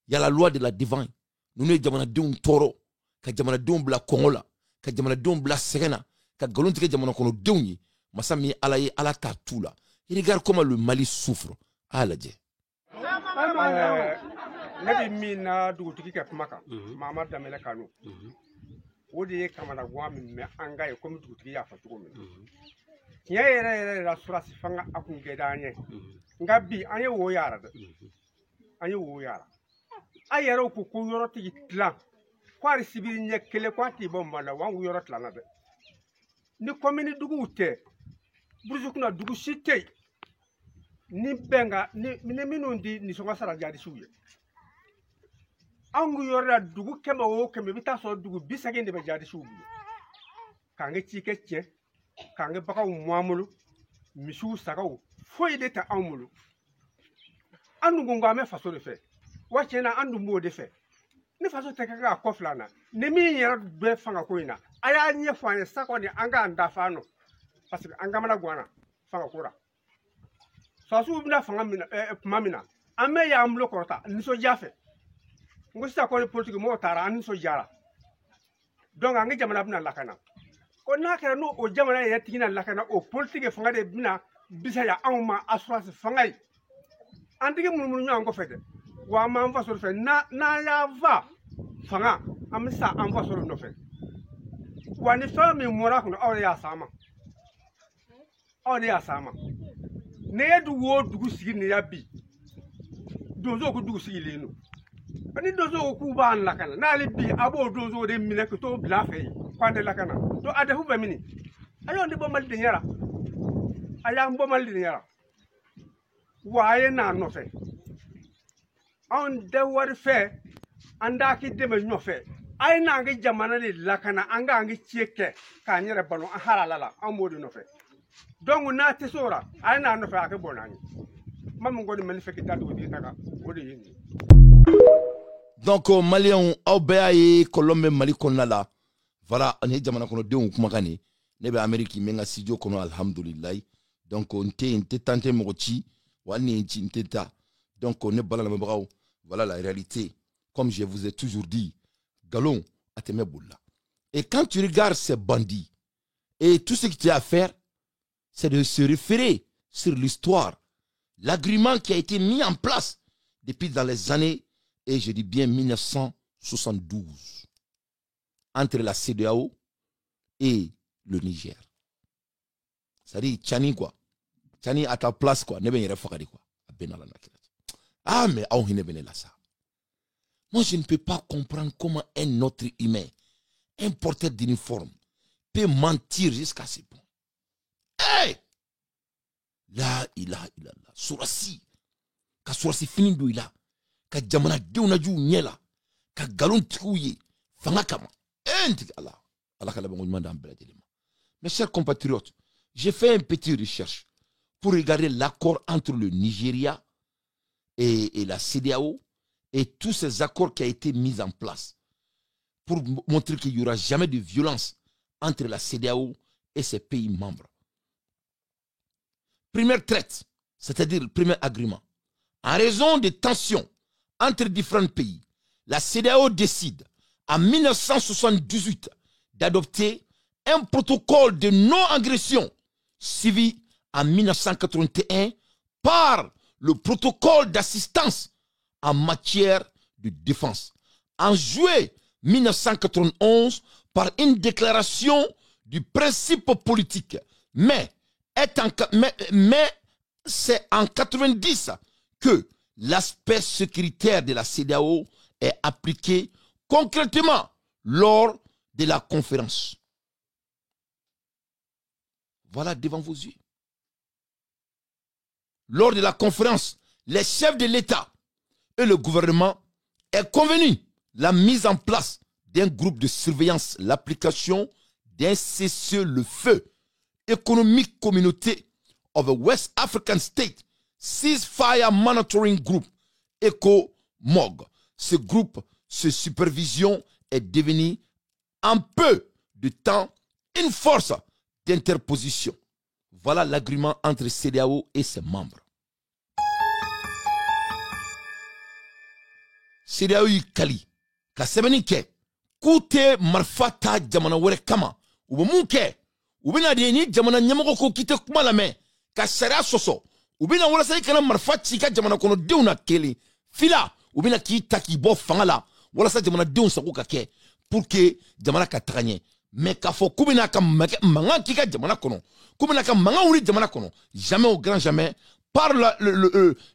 Il y a la loi de la divine. Nous ne jamana d'un toro, ka jamana d'un bla kongola, ka jamana d'un bla serena, ka galonte jamana kono d'un masami alaye ala tatula. Et regarde comment le Mali souffre. Ah la dje. Nabi mina dugutigi ka kuma kan mama damele kanu o de ye kamana gwa min me anga ye comme dugutigi ya fa cogo min tiɲɛ yɛrɛ yɛrɛ la surasi fanga a kun kɛda an ye nka bi an ye wo yara dɛ an ye wo yara a yɛrɛw ko ko yɔrɔtigi tilan ko ari sibiri ɲɛ kelen ko a t'i bɔ mala wa an ko yɔrɔ tilanna dɛ ni komini duguw tɛ burusi kunna dugu si tɛ yen ni bɛnka ni minnu di nisɔngɔ sara jadisiw ye angu yɔrɔ dugu kɛmɛ o kɛmɛ bɛ taa sɔrɔ dugu 30 de bɛ jadisiw bolo k'an kɛ cikɛ tiɲɛ k'an kɛ baganw mɔ an bolo misiw sagaw foyi de tɛ anw bolo an dun ko an bɛ faso de fɛ wa tiɲɛ na an dun b'o de fɛ ni faso tɛ kɛ k'a kɔfilɛ an na ni min yɛrɛ bɛ fangako in na a y'a ɲɛfɔ an ye sa kɔni an k'an dafa an nɔ parce que an kamana gan na fangako la sɔrɔsiw bɛna fanga min na tuma min na an bɛ y'an bolo kɔrɔta nisɔndiya fɛ n ko sisan kɔni politiki mɔgɔw taara an nisɔndiyara donc an ka jamana bɛna lakana ko n'a kɛra n'o o jamana yɛrɛ tigi na lakana o politiki fanga de bɛna bisaya anw ma assurance fanga ye an tigi munumunu ɲɔgɔn kɔfɛ dɛ wa an b'an faso de fɛ n'an y'a fa fanga an bɛ sa an faso de nɔfɛ wa ni fɛn min mɔra kɔnɔ aw de y'a s'an ma aw de y'a s'an ma ne ye dugu o dugu sigi nin ya bi donsow ko dugu sigilen don ni donsow k'u b'an lakana n'ale bi a b'o donsow de minɛ ka t'o bila a fɛ yen k'an tɛ lakana donc a defu bɛ mini a y'an de bɔ Mali de ɲɛra a y'an bɔ Mali de ɲɛra wa a ye n'a nɔfɛ anw tɛ wari fɛ an t'a k'i dɛmɛ ɲɔfɛ a ye n'an ka jamana de lakana an k'an ka ci kɛ k'an yɛrɛ balo an halala la an b'o de nɔfɛ donc n'a tɛ s'o la a ye n'a nɔfɛ a kɛ bɔn n'an ye ma min kɔni Mali fɛ k'i da dugutigi ta kan o de ye nin ye. Donc Maliens aw bɛɛ y'a ye kɔlɔn bɛ Mali kɔnɔna la voilà ani jamana kɔnɔdenw kumakan ni ne bɛ Amérique min ka studio kɔnɔ alhamdulilayi donc n tɛ tante mɔgɔ ci wa hali ni n ci n tɛ taa donc ne bala lamɛnbagaw voilà la réalité comme je vous ai toujours dit galon a tɛmɛ boli la et quand tu regardes ces bandits et tout ce que tu as à faire c'est de se référer sur l'histoire l'agrément qui a été mis en place depuis dans les années et je dis bien 1972 entre la CEDEAO et le Niger. C'est-à-dire Tchani quoi. Tchani à ta place quoi. Ne ben yere fakadi quoi. Ah mais on ne ben là ça. Moi je ne peux pas comprendre comment un autre humain, un porteur d'uniforme peut mentir jusqu'à ce point. Hey! La ilaha illallah. Surasi. Ka surasi fini do ila. Ka jamana denw laju ɲɛ la ka galon tigiw ye fanga kama Allah ka laban ɲuman d'an bɛɛ lajɛlen ma. Mes chers compatriotes, j'ai fait un petit recherche pour regarder l'accord entre le Nigeria et la CEDEAO et tous ces accords qui ont été mis en place pour montrer qu'il n'y aura jamais de violence entre la CEDEAO et ses pays membres. Première traite, c'est-à-dire le premier agrément. En raison des tensions entre différents pays, la CEDEAO décide en 1978 d'adopter un protocole de non-agression suivi en 1981 par le protocole d'assistance en matière de défense. En juillet 1991, par une déclaration du principe politique, mais c'est en 1990 que l'aspect sécuritaire de la CEDEAO est appliqué concrètement lors de la conférence. Voilà devant vos yeux. Lors de la conférence, les chefs de l'État et le gouvernement est convenu la mise en place d'un groupe de surveillance, l'application d'un cessez-le-feu économique communauté of the West African State Ceasefire Monitoring Group, ECOMOG. Ce groupe, ce supervision est devenu en peu de temps une force d'interposition. Voilà l'agrément entre CEDEAO et ses membres. CEDEAO yi kali ka sɛbɛnni kɛ k'u tɛ marifa ta jamana wɛrɛ kama u bɛ mun kɛ u bɛna de ni jamana ɲɛmɔgɔ ko k'i tɛ kuma lamɛn ka sariya sɔsɔ u bɛna walasa i kana marifa ci i ka jamana kɔnɔdenw na kelen fila u bɛna k'i ta k'i bɔ fanga la walasa jamanadenw sago ka kɛ pour que jamana ka taga ɲɛ mais k'a fɔ k'u bɛna ka mankan k'i ka jamana kɔnɔ k'u bɛna ka mankan wuli jamana kɔnɔ jamais au grand jamais par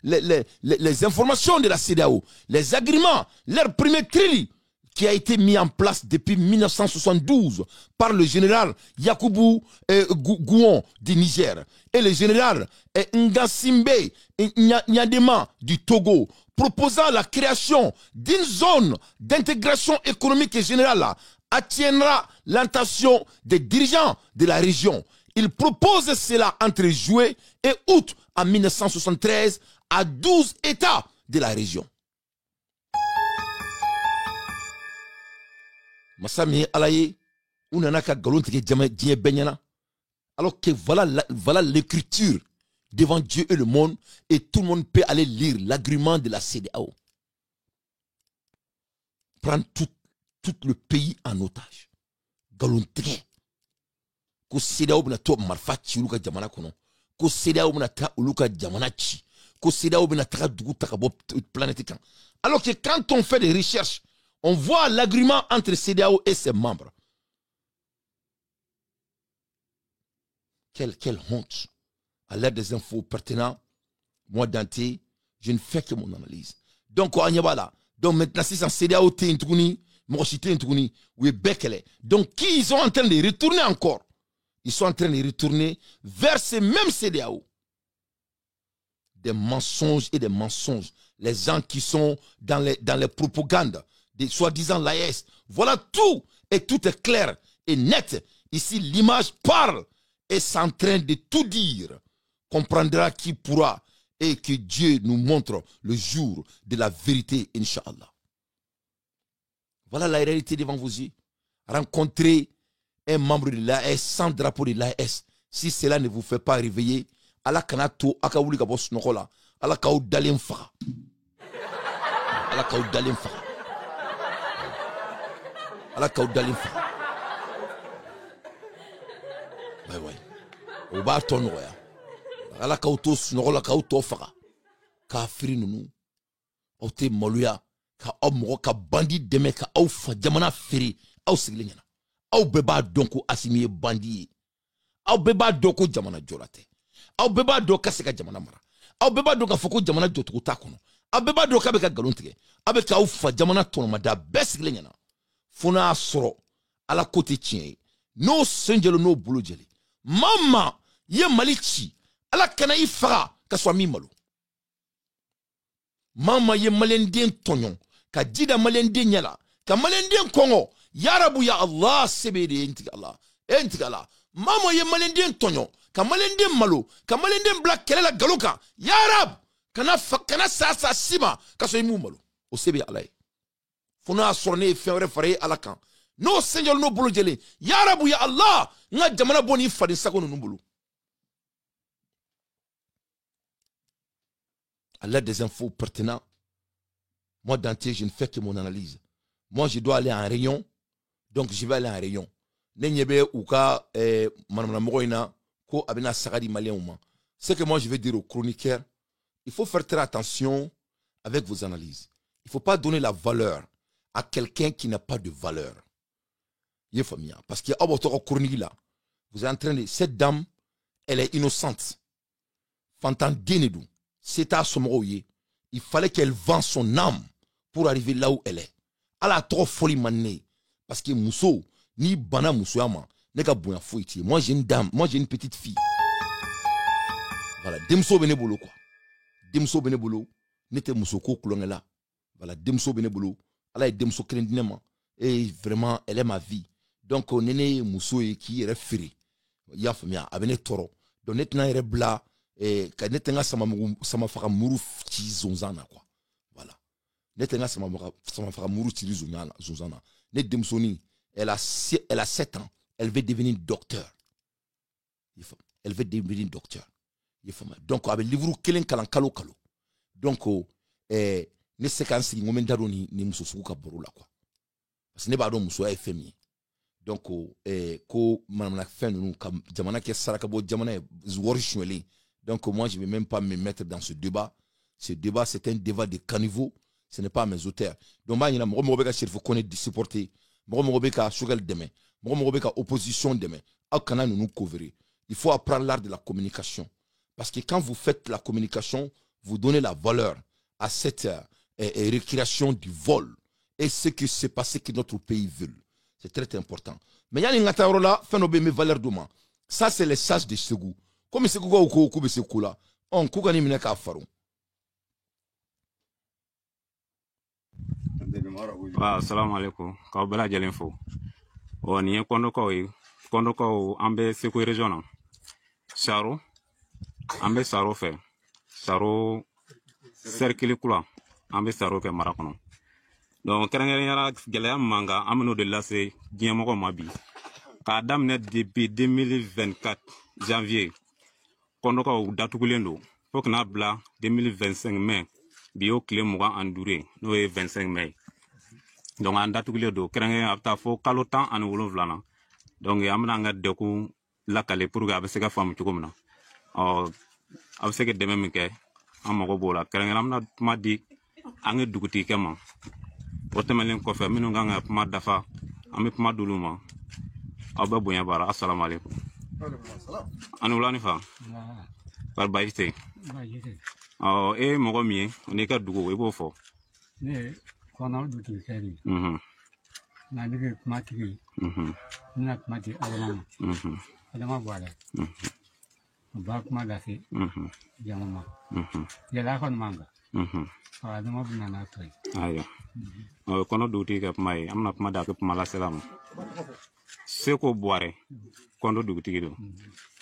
les informations de la CEDEAO, les agréments, leur premier tri qui a été mis en place depuis 1972 par le général Yakubu Gowon du Niger et le général Ngasimbe Nyadema du Togo, proposant la création d'une zone d'intégration économique et générale, attiendra l'attention des dirigeants de la région. Il propose cela entre juillet et août en 1973 à 12 États de la région. Masami Alaye, unanaka galontige dié benyana. Alors que voilà l'écriture devant Dieu et le monde, et tout le monde peut aller lire l'agrément de la CEDEAO. Prendre tout le pays en otage. Galontige. Ko CEDEAO bina to marfa ci uluka jamana kono. Ko CEDEAO bina ta uluka jamana ci. Ko CEDEAO bina ta dugu ta bo planète kan. Alors que quand on fait des recherches, on voit l'agrément entre CEDEAO et ses membres. Quelle honte. À l'aide des infos pertinentes, moi Dante, je ne fais que mon analyse. Donc maintenant si c'est CEDEAO te introuni, moi cité introuni, ou bekele. Donc qui ils sont en train de retourner encore? Ils sont en train de retourner vers ces mêmes CEDEAO. Des mensonges et des mensonges. Les gens qui sont dans les propagandes, des soi-disant l'AES. Voilà tout. Et tout est clair et net. Ici, l'image parle et c'est en train de tout dire. Comprendra qui pourra et que Dieu nous montre le jour de la vérité, Inch'Allah. Voilà la réalité devant vos yeux. Rencontrer un membre de l'AES sans drapeau de l'AES, si cela ne vous fait pas réveiller, Allah kanato akawuli ka boss nokola, Allah kaou dalem fa. Allah kaou dalem fa. Allah kaou dalem fa. Ouais. Au bas ton roya. Allah kaou to nokola kaou to fa. Kafiri nunu. Ote moluya ka omro ka bandi deme ka au fa jamana firi au siglenya. Aw beba donko asimiye bandi aw beba doko jamana jorate aw beba doka seka jamana mara aw beba doka foko jamana jotuko takono aw beba doka be ka galontige abe ka aw fa jamana tonomada besiglenya funa soro ala kote tien no senjelo no bulojeli mama ye malichi ala kana ifara ka swami malo mama ye malendien tonyon ka jida malendien nyala ka malendien kongo Yarabu ya Allah sebede intigala. Mama ye malendien tonyo, ka malendien malo, ka malendien black kelela galoka. Yarab kana sasa sima ka so imu malo. O sebe alay. Funa sorne fere fare alakan. No senjol no bulu jele. Yarabu ya Allah nga jamana boni fadi sakono numbulu. à l'aide des infos pertinentes. Moi, d'entier, je ne fais que mon analyse. Moi, je dois aller en rayon, donc je vais aller en rayon. C'est que moi, je vais dire aux chroniqueurs, il faut faire très attention avec vos analyses. Il ne faut pas donner la valeur à quelqu'un qui n'a pas de valeur. Parce qu'il y a votre chronique là. Vous êtes en train de... Cette dame, elle est innocente. Fantan Denedou, c'est à Somoye. Il fallait qu'elle vende son âme pour arriver là où elle est. Elle a trop folie mané. Parce que Mousso, ni Bana Moussouyama, n'est qu'à Bouya Fouiti. Moi, j'ai une dame, moi, j'ai une petite fille. Voilà, Demso Benebolo, quoi. Demso Benebolo, n'était Moussoko Koulongela. Voilà, Demso Benebolo, elle a Demso Krendinema. Et vraiment, elle est ma vie. Donc, on est Mousso qui est référé. Il y a famille, avec toro. Donc, net na rebla, et quand net na sama fera mourou ti zonzana, quoi. Voilà. Net na sama fera mourou ti zonzana. Net Demsoni, elle a 7 ans. Elle veut devenir docteur. Elle veut devenir docteur. Donc, avec le livre Kelen Kalan Kalo Kalo. Donc, ne séquence, il y a ni Mousso Souka Borola, quoi. Parce que ne pas donc Mousso est féminin. Donc, ko manamana fin nous comme jamana qui sarakabo jamana zworishweli. Donc moi je vais même pas me mettre dans ce débat. Ce débat c'est un débat de caniveau, ce n'est pas à mes auteurs. Donc moi il y a mo beka chef connaître de supporter, mo beka sugal demain, mo beka opposition demain. Akana nous couvrir. Il faut apprendre l'art de la communication parce que quand vous faites la communication, vous donnez la valeur à cette récréation du vol et ce qui s'est passé que notre pays veut. C'est très important. Mais il y a une autre là, mes valeurs de moi. Ça, c'est les sages de Ségou. Comme c'est quoi ou quoi, c'est quoi on coupe un imminent à Faro. Assalamu alaikum. Ka bala jalen fo. O ni kondo ko ambe Sékou région. Saro ambe Saro fait. Saro cercle kula ambe Saro ke marakono. Donc kerengera gɛlɛya manga ameno de lase diɲɛmɔgɔ ma bi k'a daminɛ depuis 2024 janvier kɔndɔkaw datugulen don fo kana bila 2025 mai bi o tile 25 n'o ye 25 mai donc an datugulen don kerengera a bɛ taa fo kalo 17 na donc an bɛna an ka degun lakale pour que a bɛ se ka faamu cogo min na a bɛ se ka dɛmɛ min kɛ an mago b'o la kerengera an bɛna kuma di an ka dugutigikɛ ma o tɛmɛlen kɔfɛ minnu kan ka kuma dafa an bɛ kuma d'olu ma aw bɛ bonya baara assalamu alaikum ani wula ni fa bari baasi tɛ e mɔgɔ min ye n'i ka dugu i b'o fɔ ne ye kɔnɔ dugutigikɛ de ye nka ne bɛ kuma tigi ye ne bɛna kuma di adama ma adama bɔ a la o b'a kuma lase jama ma gɛlɛya kɔni man kan adama bɛ nana to yen ayiwa kɔnɔ dugutigi ka kuma ye an bɛna kuma da a bɛ kuma lasela ma Sékou Boire kɔnɔ dugutigi don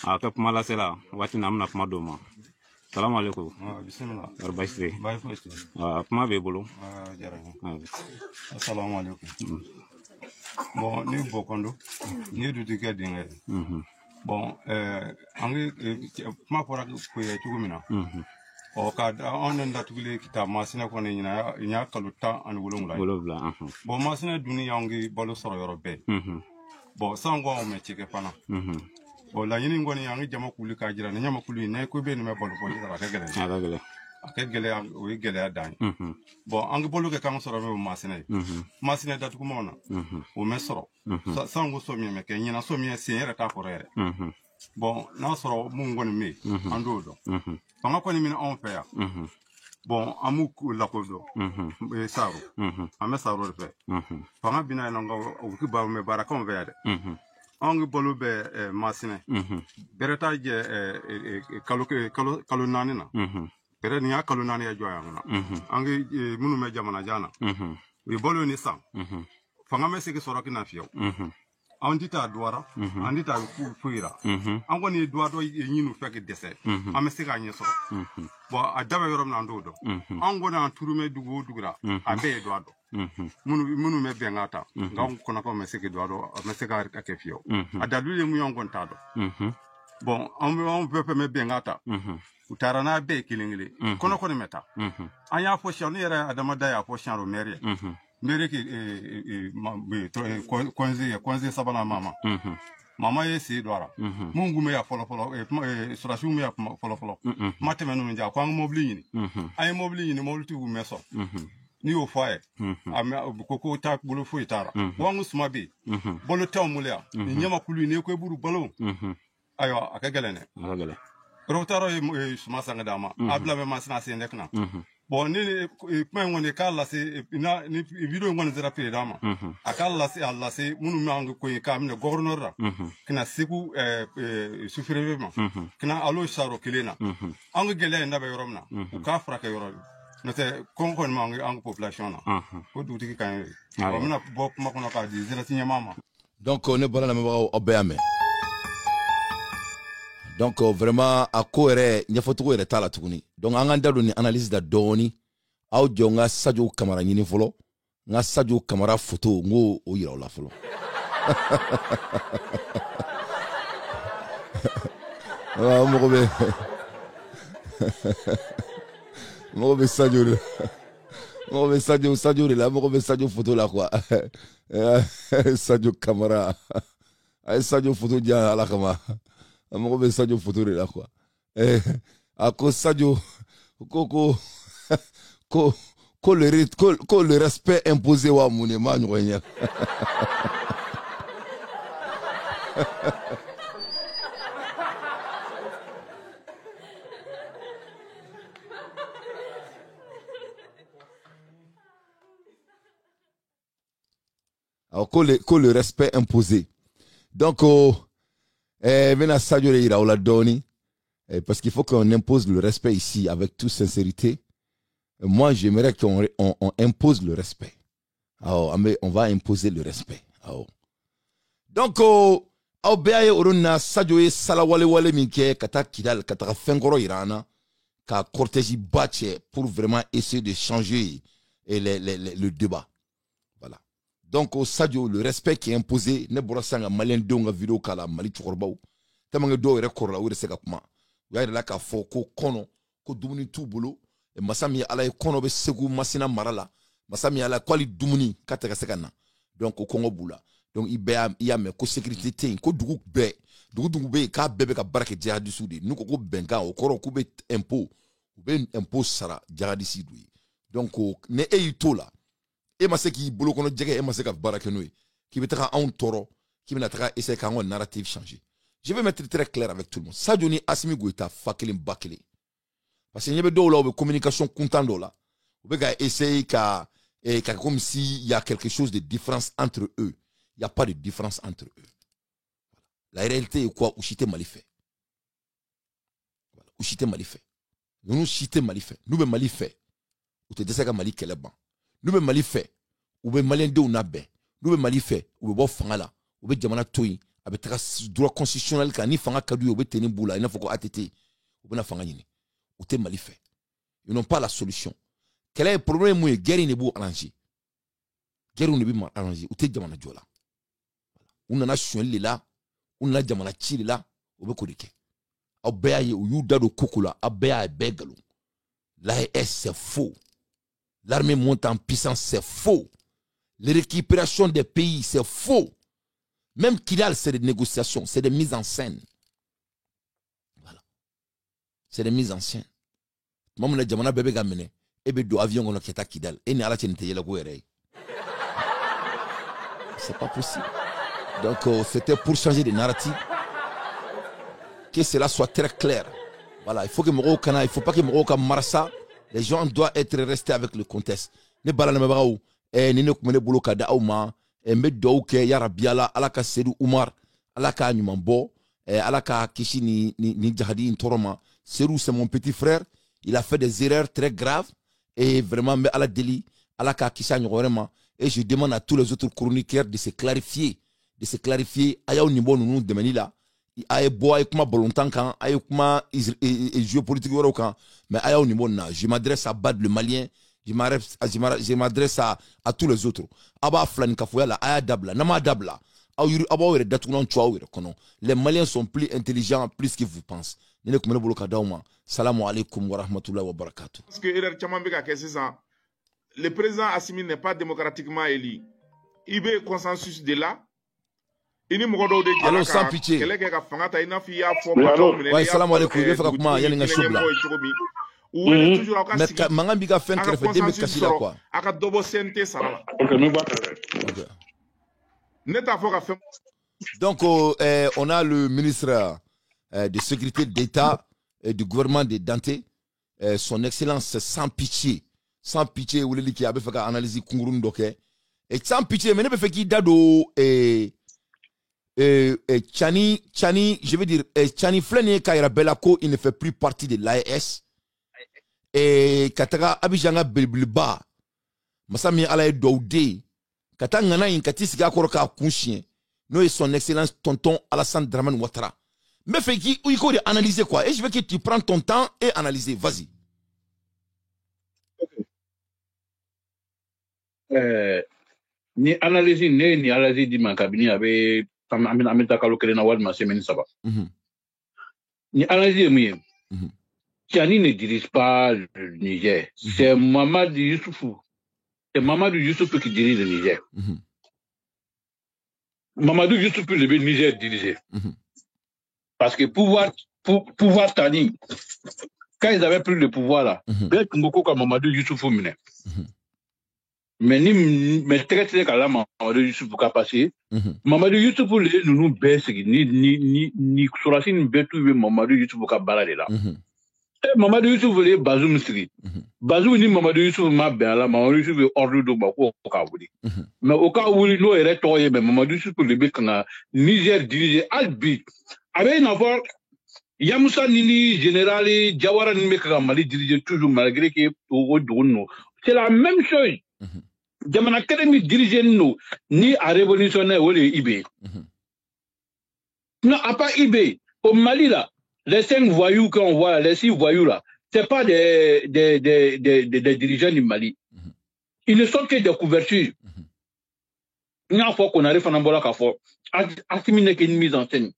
a ka kuma lasela waati na an bɛna kuma d'o ma salamu alaikum bisimila bari baasi tɛ kuma b'i bolo assalamu alaikum bon ni Bokondo ni dugutigikɛ denkɛ bon an kuma fɔra ko ye cogo min na ka an datugulen kita Masina kɔni ɲina n y'a kalo 17 bon Masina duni y'anw ka balo sɔrɔ yɔrɔ bɛɛ bon san ko anw mɛ cikɛ fana bon laɲini kɔni an ka jama kuli k'a jira ni ɲama kuli ne ko bɛ nin bɛ balo bɔ a kɛ gɛlɛya o ye gɛlɛya dan ye bon an ka balo kɛ k'an sɔrɔ bɛ Masina ye Masina datugumaw na o mɛ sɔrɔ san ko so min mɛ kɛ ɲina so min sen yɛrɛ t'a kɔrɔ yɛrɛ bon n'a sɔrɔ mun kɔni bɛ yen an t'o dɔn fanga kɔni min anw fɛ yan bon an b'u lakodɔn Saro an bɛ Saro de fɛ fanga bina yen nɔ u tɛ baarakanw fɛ yan dɛ anw ka balo bɛ Masina bɛrɛ t'a jɛ kalo 4 na bɛrɛ nin y'a kalo 4 ye jɔ yan na an minnu bɛ jamana jan na u ye balo ni san fanga bɛ se ka sɔrɔ kina fiyewu an tɛ taa duwara an tɛ taa foyi la an kɔni ye duwa dɔ ɲini fɛ ka dɛsɛ an bɛ se k'a ɲɛ sɔrɔ bon a da bɛ yɔrɔ min na an t'o dɔn an kɔni an turumɛ dugu o dugu la a bɛɛ ye duwa dɔn minnu bɛ bɛnkan ta nka anw kɔnɔkaw ma se ka duwa dɔn a ma se ka kɛ fiyewu a dalilu ye mun ye anw kɔni t'a dɔn bon anw bɛɛ fɛn bɛ bɛnkan ta utarana be kilingile kono kono meta anya fo shanu yara adama da ya fo shanu mere mere ki konzi sabana mama mama yesi dwara mungu me ya folo surashu me ya folo mate menu nja kwa mobli yini ay mobli yini mobli tu meso ni o faye koko ta bolo fo itara wangu sumabi bolo taw mulia nyama kulu ne ko buru balo ayo akagelene rotaro suma sanga dama abla me masna se ndekna bon ni point ngone kala se na ni video ngone zera pe dama akalla se alla se munu mangu ko kamne gouverneur kina siku sufrevement kina alo saro kilena angu gele na be yoromna ka fraka yoro nate konkon mangu angu population na ko duti kan mona bok makono ka di zera sinya mama donc on est bala na maba obeyame. Donc vraiment à koere nyafoto ere tala tukuni donc an ganda ni analyse da doni aw jonga Sadio Camara nyini folo nga Sadio Camara photo ngo o yira la folo ah mo be Sadio la mo be Sadio photo la quoi Sadio Camara ay Sadio photo dia ala kama amogo be Sadio photo là quoi à cause Sadio le respect imposé wa munema nyonya alors que le respect imposé donc maintenant Sadio ira au la donner parce qu'il faut qu'on impose le respect ici avec toute sincérité. Moi j'aimerais qu'on impose le respect. Alors on va imposer le respect. Alors. Donc au béaye oruna Sadio e salawale wale minke kata kidal kata fengoro irana ka cortège batche pour vraiment essayer de changer le débat. Voilà. Donc au Sadio le respect qui est imposé ne borasanga malien donga vidéo kala mali tchorbaou tamanga do rekorla ou reseka kuma ya la ka fo ko kono ko dumuni tubulu e masami ala kono be segu masina marala masami ala kwali dumuni kataka sekana donc ko kongo bula donc iya me ko sécurité ko dugu be ka bebe ka barake jihadi sudi nuko ko benga o koro ko be impôt sara jihadi sidui donc ne eyitola e maseki bolo kono jege e maseka barake noy qui be taka en toro qui me taka essayer ka un narrative changer. Je vais mettre très clair avec tout le monde. Sadio ni Assimi Goïta fakelim bakele. Parce que y a des gens qui communication content là. On peut essayer comme s'il y a quelque chose de différence entre eux. Il n'y a pas de différence entre eux. La réalité est quoi? Ouchité malifait. Ouchité malifait. Nous chité malifait. Nous be malifait. Ou te desaka mali keleban. Nous be malifait. Ou be malien de ou nabe. Nous be malifait. Ou be bo fangala. Ou be jamana toyi. Avec droit constitutionnel quand ni fanga kadu obe teni bula il faut ko ATT obe na fanga nyini ou te mali fait ils n'ont pas la solution quel est le problème moi guerre ne bu arranger guerre ne bi arranger ou te jamana jola on na nation lila on na jamana chi lila obe ko dike obeaye ou yu dado kokula abea begalo l'AES c'est faux l'armée monte en puissance c'est faux les récupérations des pays c'est faux. Même Kidal, c'est des négociations, c'est des mises en scène. Voilà. C'est des mises en scène. Maman a dit, bébé gamene, ebe do avion on a kita Kidal, et ni ala tente yela gouere. C'est pas possible. Donc, c'était pour changer de narrative. Que cela soit très clair. Voilà, il faut que il faut pas que Morocco marsa. Les gens doivent être restés avec le contexte. Ne balana mabaou, ni ne kumene boulot kada auma. Mbe douke ya rabiala alaka Seydou Oumar alaka nyumambo alaka kishi ni jahadi intoroma Seydou c'est mon petit frère il a fait des erreurs très graves et vraiment mais ala deli alaka kisha nyorema et je demande à tous les autres chroniqueurs de se clarifier aya au niveau nous demeni là ay boy kuma bolontan kan ay kuma jeu politique woro kan mais aya au niveau na je m'adresse à Bad le Malien. Je m'adresse à tous les autres. Aba flani kafoyala aya dabla nama dabla. Les Maliens sont plus intelligents plus que vous pensez. ne ko mele bolo ka dawma salamu alaikum wa rahmatullahi wa barakatuh. Parce que erreur chaman be ka kese ça le président Assimi n'est pas démocratiquement élu. Il veut consensus de là. Ini mo do de alors sans pitié kele ke ka fanga ta ina fi ya fo ouais salamu alaikum be fa kuma yani nga shubla mais mangambi ka fen krefe de me kasila quoi aka dobo sente sala OK me ba neta fo ka fen. Donc on a le ministre de sécurité d'État du gouvernement de Dante, son excellence sans pitié ou le qui avait fait analyse kungurun doke et sans pitié mais ne peut faire qui dado Chani, je veux dire, Chani Flene Kaira Belako, il ne fait plus partie de l'AES. Et Katara Abijanga Belbilba, Masami Alaye Doude, Katangana Inkati Sigakoroka Kunchien, nous et son excellence tonton Alassane Draman Ouattara. Mais fait qui, il faut analyser quoi? Et je veux que tu prends ton temps et analyser. Vas-y. Ni analyse ni analyse di man kabini avec amita kalo kelen na walma semaine saba. Ni analyse muye. Tiani ne dirige pas le Niger. C'est Mamadou Youssoufou. C'est Mamadou Youssoufou qui dirige le Niger. Mamadou Youssoufou le Niger dirigé. Parce que pouvoir Tani, quand ils avaient pris le pouvoir là, bien que beaucoup comme Mamadou Youssoufou mené. Mais très très calme Mamadou Youssoufou qu'a passé. Mamadou Youssoufou les nous baisse ni Souracine betu Mamadou Youssoufou qu'a baladé là. Mamadou Youssoufou les Bazoum Street. Bazoum ni Mamadou Youssoufou m'a bien là, Mamadou Youssoufou ordre de Bako au cas où. Mais au cas où il nous est retourné, mais Mamadou Youssoufou le bec na Niger dirigé Albi. Avec une affaire, Yamoussa Nini général Jawara Nimeka Mali dirigé toujours malgré que au Douno. C'est la même chose. Jamana Academy dirigé nous ni à révolutionnaire ou les IB. Non, à part IB, au Mali là, les 5 voyous qu'on voit, les 6 voyous là, c'est pas des dirigeants du Mali. Ils ne sont que des couvertures. Il y a une fois qu'on arrive à Nambola Kafo, Assimi qu'une mise en scène.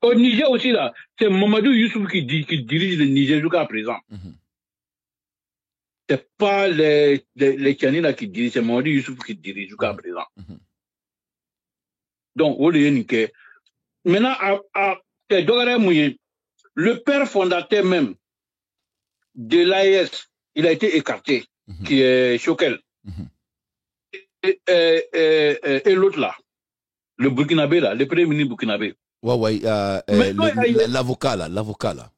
Au Niger aussi là, c'est Mamadou Youssouf qui dirige le Niger jusqu'à présent. C'est pas les Tchani là qui dirigent, c'est Mamadou Youssouf qui dirige jusqu'à présent. Donc, maintenant, le père fondateur même de l'AES, il a été écarté, qui est Choquel. Et l'autre là, le Burkinabé là, le premier ministre burkinabé. Ouais, l'avocat là. L'avocat là.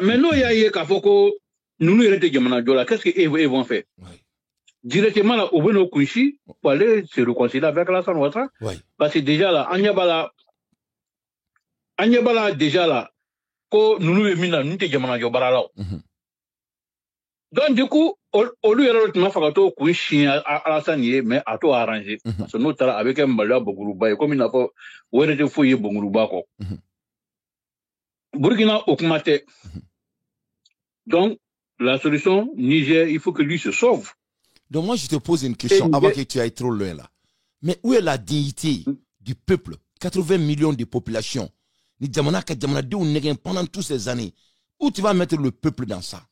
Maintenant, il y a Kafoko. Nous nous là, qu'est-ce qu'ils vont faire? Directement là, au Beno Kunchi, pour aller se réconcilier avec Alassane Ouattara. Parce que déjà là, Anyabala déjà là, quand nous nous mis là, nous te jamana jobara là. Donc du coup, au lieu de nous faire tout Kunchi Alassane mais à tout arranger. Parce que nous là avec un malheur Boguruba, comme il n'a pas, où est-ce fouiller Boguruba quoi. Burkina Okumate. Donc la solution, Niger, il faut que lui se sauve. Donc moi, je te pose une question avant que tu ailles trop loin là. Mais où est la dignité du peuple? 80 millions de population. Pendant toutes ces années. Où tu vas mettre le peuple dans ça?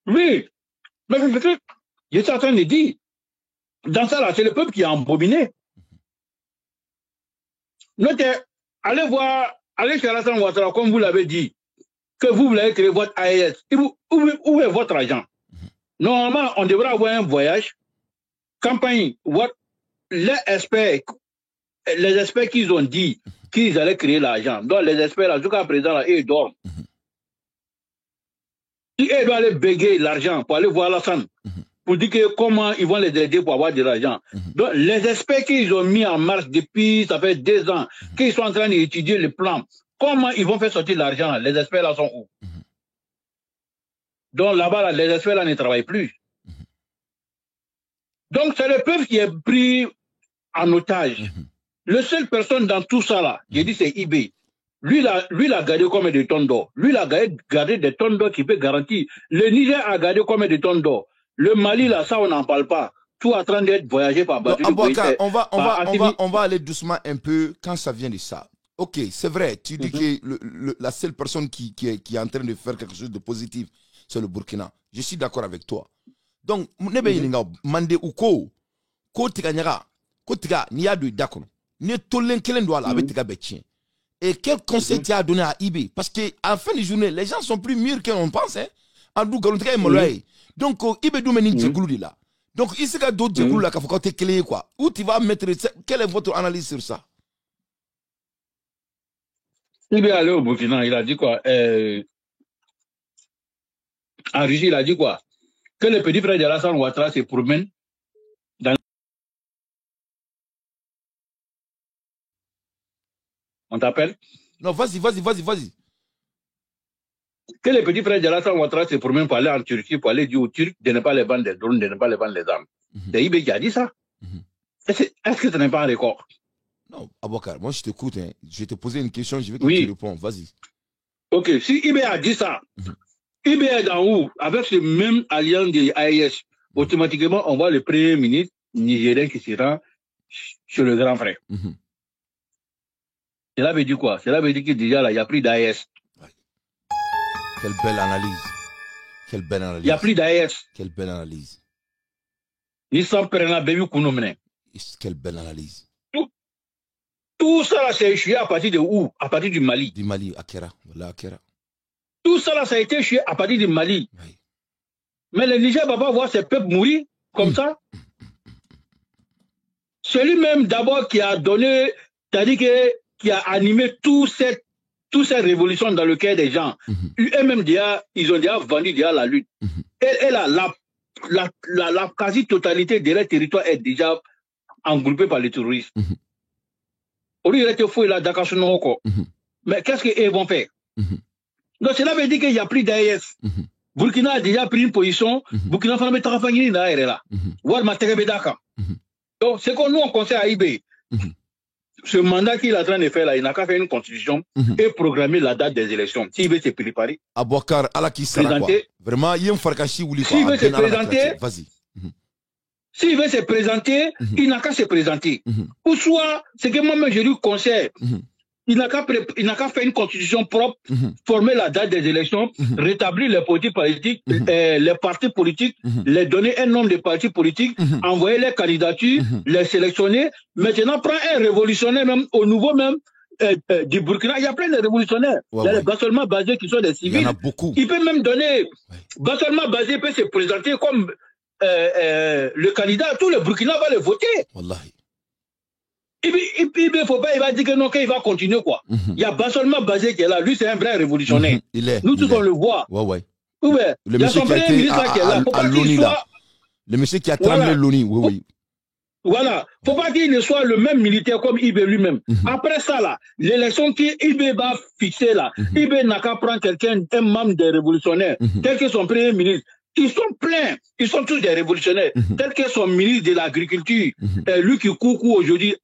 Oui. Mais je suis en train de dire, dans ça là, c'est le peuple qui a embobiné. Notez, allez chez Alassane Ouattara, comme vous l'avez dit, que vous voulez créer votre AES. Où est votre argent? Normalement, on devrait avoir un voyage, campagne, les experts qu'ils ont dit qu'ils allaient créer l'argent. Donc les experts, là, jusqu'à présent, là, ils dorment. Ils doivent aller béguer l'argent pour aller voir Alassane, pour dire que comment ils vont les aider pour avoir de l'argent. Donc les experts qu'ils ont mis en marche depuis, ça fait 2 ans, qu'ils sont en train d'étudier le plan. Comment ils vont faire sortir l'argent? Les experts là sont où? Donc là-bas, là, les experts là ne travaillent plus. Donc c'est le peuple qui est pris en otage. Le seul personne dans tout ça là, j'ai dit c'est IB. Lui l'a gardé comme des tonnes d'or. Lui l'a gardé des tonnes d'or qui peut garantir. Le Niger a gardé comme des tonnes d'or. Le Mali là, ça on n'en parle pas. Tout en train d'être voyagé par Batou. On va aller doucement un peu quand ça vient de ça. Ok, c'est vrai. Tu dis que la seule personne qui est en train de faire quelque chose de positif, c'est le Burkina. Je suis d'accord avec toi. Donc, mande ou ko tiga ni ya do d'accord. Ni tolen kelen do ala avec tiga betien. Et quel conseil tu as donné à IB? Parce que à fin de journée, les gens sont plus mûrs qu'on pense, hein. Donc, IB do meni djegulu là. Donc, ici ka do djegulu là ka faut te clé quoi. Où tu vas mettre quelle est votre analyse sur ça? Il est allé au Burkina, il a dit quoi? En Russie, il a dit quoi? Que le petit frère d'Alassane Ouattara se promène dans... On t'appelle? Non, vas-y. Que le petit frère d'Alassane Ouattara se promène pour aller en Turquie, pour aller dire aux Turcs de ne pas les vendre des drones, de ne pas les vendre les armes. C'est IB qui a dit ça. Est-ce que ce n'est pas un record? Non, Abouakar, moi je t'écoute, hein. Je vais te poser une question, je vais que tu réponds, vas-y. Ok, si IB a dit ça, IB est dans où? Avec ce même alliance de AES, automatiquement, on voit le premier ministre nigérien qui se rend chez le grand frère. Cela veut dire quoi? Cela veut dire que déjà là, il n'y a plus d'AES. Quelle belle analyse. Il n'y a plus d'AES. Quelle belle analyse. Ils sont prenant Bébi Kounoumene. Quelle belle analyse. Tout ça là, c'est échoué à partir de où? À partir du Mali. Du Mali, Akera. Voilà, Akera. Tout ça là, ça a été échoué à partir du Mali. Oui. Mais le Niger ne va pas voir ses peuples mourir comme ça. C'est lui-même d'abord qui a donné, c'est-à-dire qui a animé toute cette révolution dans le cœur des gens. Eux-mêmes, ils ont déjà vendu la lutte. Et la quasi-totalité de leur territoire est déjà engroupée par les terroristes. Mais qu'est-ce qu'ils vont faire? Donc cela veut dire qu'il n'y a plus d'AES. Burkina a déjà pris une position. Burkina Faso là. Donc c'est qu'on nous on conseille à IB. Ce mandat qu'il est en train de faire là, il n'a qu'à faire une constitution et programmer la date des élections. S'il veut se préparer. Abouakar, Allah qui sera quoi? Vraiment, il y a un farkachi ou s'il veut se présenter, vas-y. S'il veut se présenter, il n'a qu'à se présenter. Ou soit, c'est que moi-même je lui conseille, il n'a qu'à faire une constitution propre, former la date des élections, rétablir les politiques politiques, les partis politiques, les donner un nombre de partis politiques, envoyer les candidatures, les sélectionner. Maintenant, prends un révolutionnaire même, au niveau même du Burkina. Il y a plein de révolutionnaires. Il y a les Bassolma Bazé qui sont des civils. Il y en a beaucoup. Il peut même donner, Bassolma Bazé peut se présenter comme le candidat, tout le Burkina va le voter. Wallahi. Il faut pas, il va dire que non, qu'il va continuer quoi. Il y a pas seulement Bazé qui est là, lui c'est un vrai révolutionnaire. Nous tous on le voit. Le monsieur qui a été à l'ONU là. Le monsieur qui a tremblé l'ONU, oui. Voilà. Faut pas qu'il ne soit le même militaire comme IB lui-même. Après ça là, l'élection qui IB va fixer là, IB n'a qu'à prendre quelqu'un, un membre des révolutionnaires, tel que son premier ministre. Ils sont pleins, ils sont tous des révolutionnaires, tel que son ministre de l'Agriculture, lui qui coucou aujourd'hui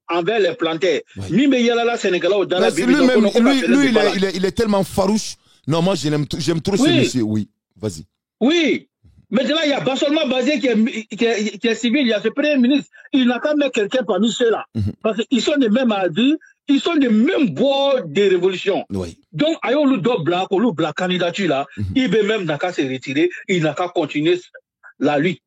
envers les plantaires. Lui, il est tellement farouche. Non, moi j'aime trop ce monsieur, oui. Vas-y. Oui. Maintenant, il n'y a pas seulement Bazé qui est civil, il y a ce premier ministre. Il n'a qu'à mettre quelqu'un parmi ceux-là. Parce qu'ils sont des mêmes avis, ils sont des mêmes bois des révolutions. Oui. Donc, ayons le double la candidature là, il même n'a qu'à se retirer, il n'a qu'à continuer la lutte.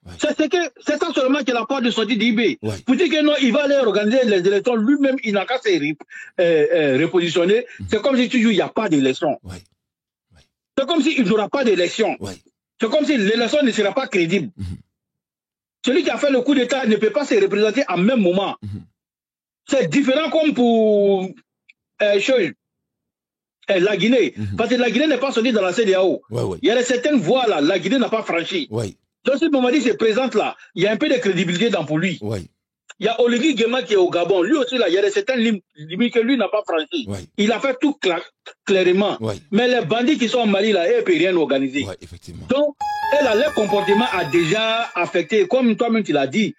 Ouais. C'est ça seulement qui est la part de sortie d'IB. Pour dire que non, il va aller organiser les élections, lui-même, il n'a qu'à se repositionner. C'est comme si toujours il n'y a pas d'élection. C'est comme s'il n'y aura pas d'élection. C'est comme si l'élection ne sera pas crédible. Celui qui a fait le coup d'État ne peut pas se représenter en même moment. C'est différent comme pour la Guinée. Parce que la Guinée n'est pas sortie dans la CEDEAO. Il y a certaines voies là, la Guinée n'a pas franchi. Donc si Mamadi se présente là, il y a un peu de crédibilité dans pour lui. Il y a Olivier Guéma qui est au Gabon. Lui aussi, là, il y a certaines limites que lui n'a pas franchies. Il a fait tout clairement. Mais les bandits qui sont au Mali, là, ils ne peuvent rien organiser. Donc, leur comportement a déjà affecté, comme toi-même tu l'as dit.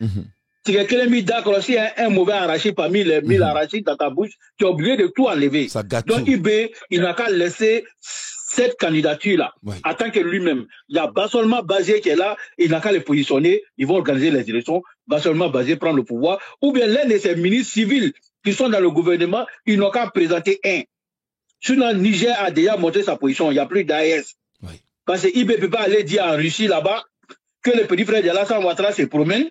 Si quelqu'un est mis d'accord, si un mauvais arraché parmi les 1000 arrachés dans ta bouche, tu es obligé de tout enlever. Donc, IB, il n'a qu'à laisser cette candidature-là, en tant que lui-même. Il y a Bassolma Bazé qui est là, il n'a qu'à les positionner, ils vont organiser les élections, Bassolma Bazé prend le pouvoir, ou bien l'un de ses ministres civils qui sont dans le gouvernement, ils n'ont qu'à présenter un. Sinon, Niger a déjà montré sa position. Il n'y a plus d'AES. Oui. Parce qu'il ne peut pas aller dire en Russie là-bas que le petit frère d'Alassane Ouattara se promène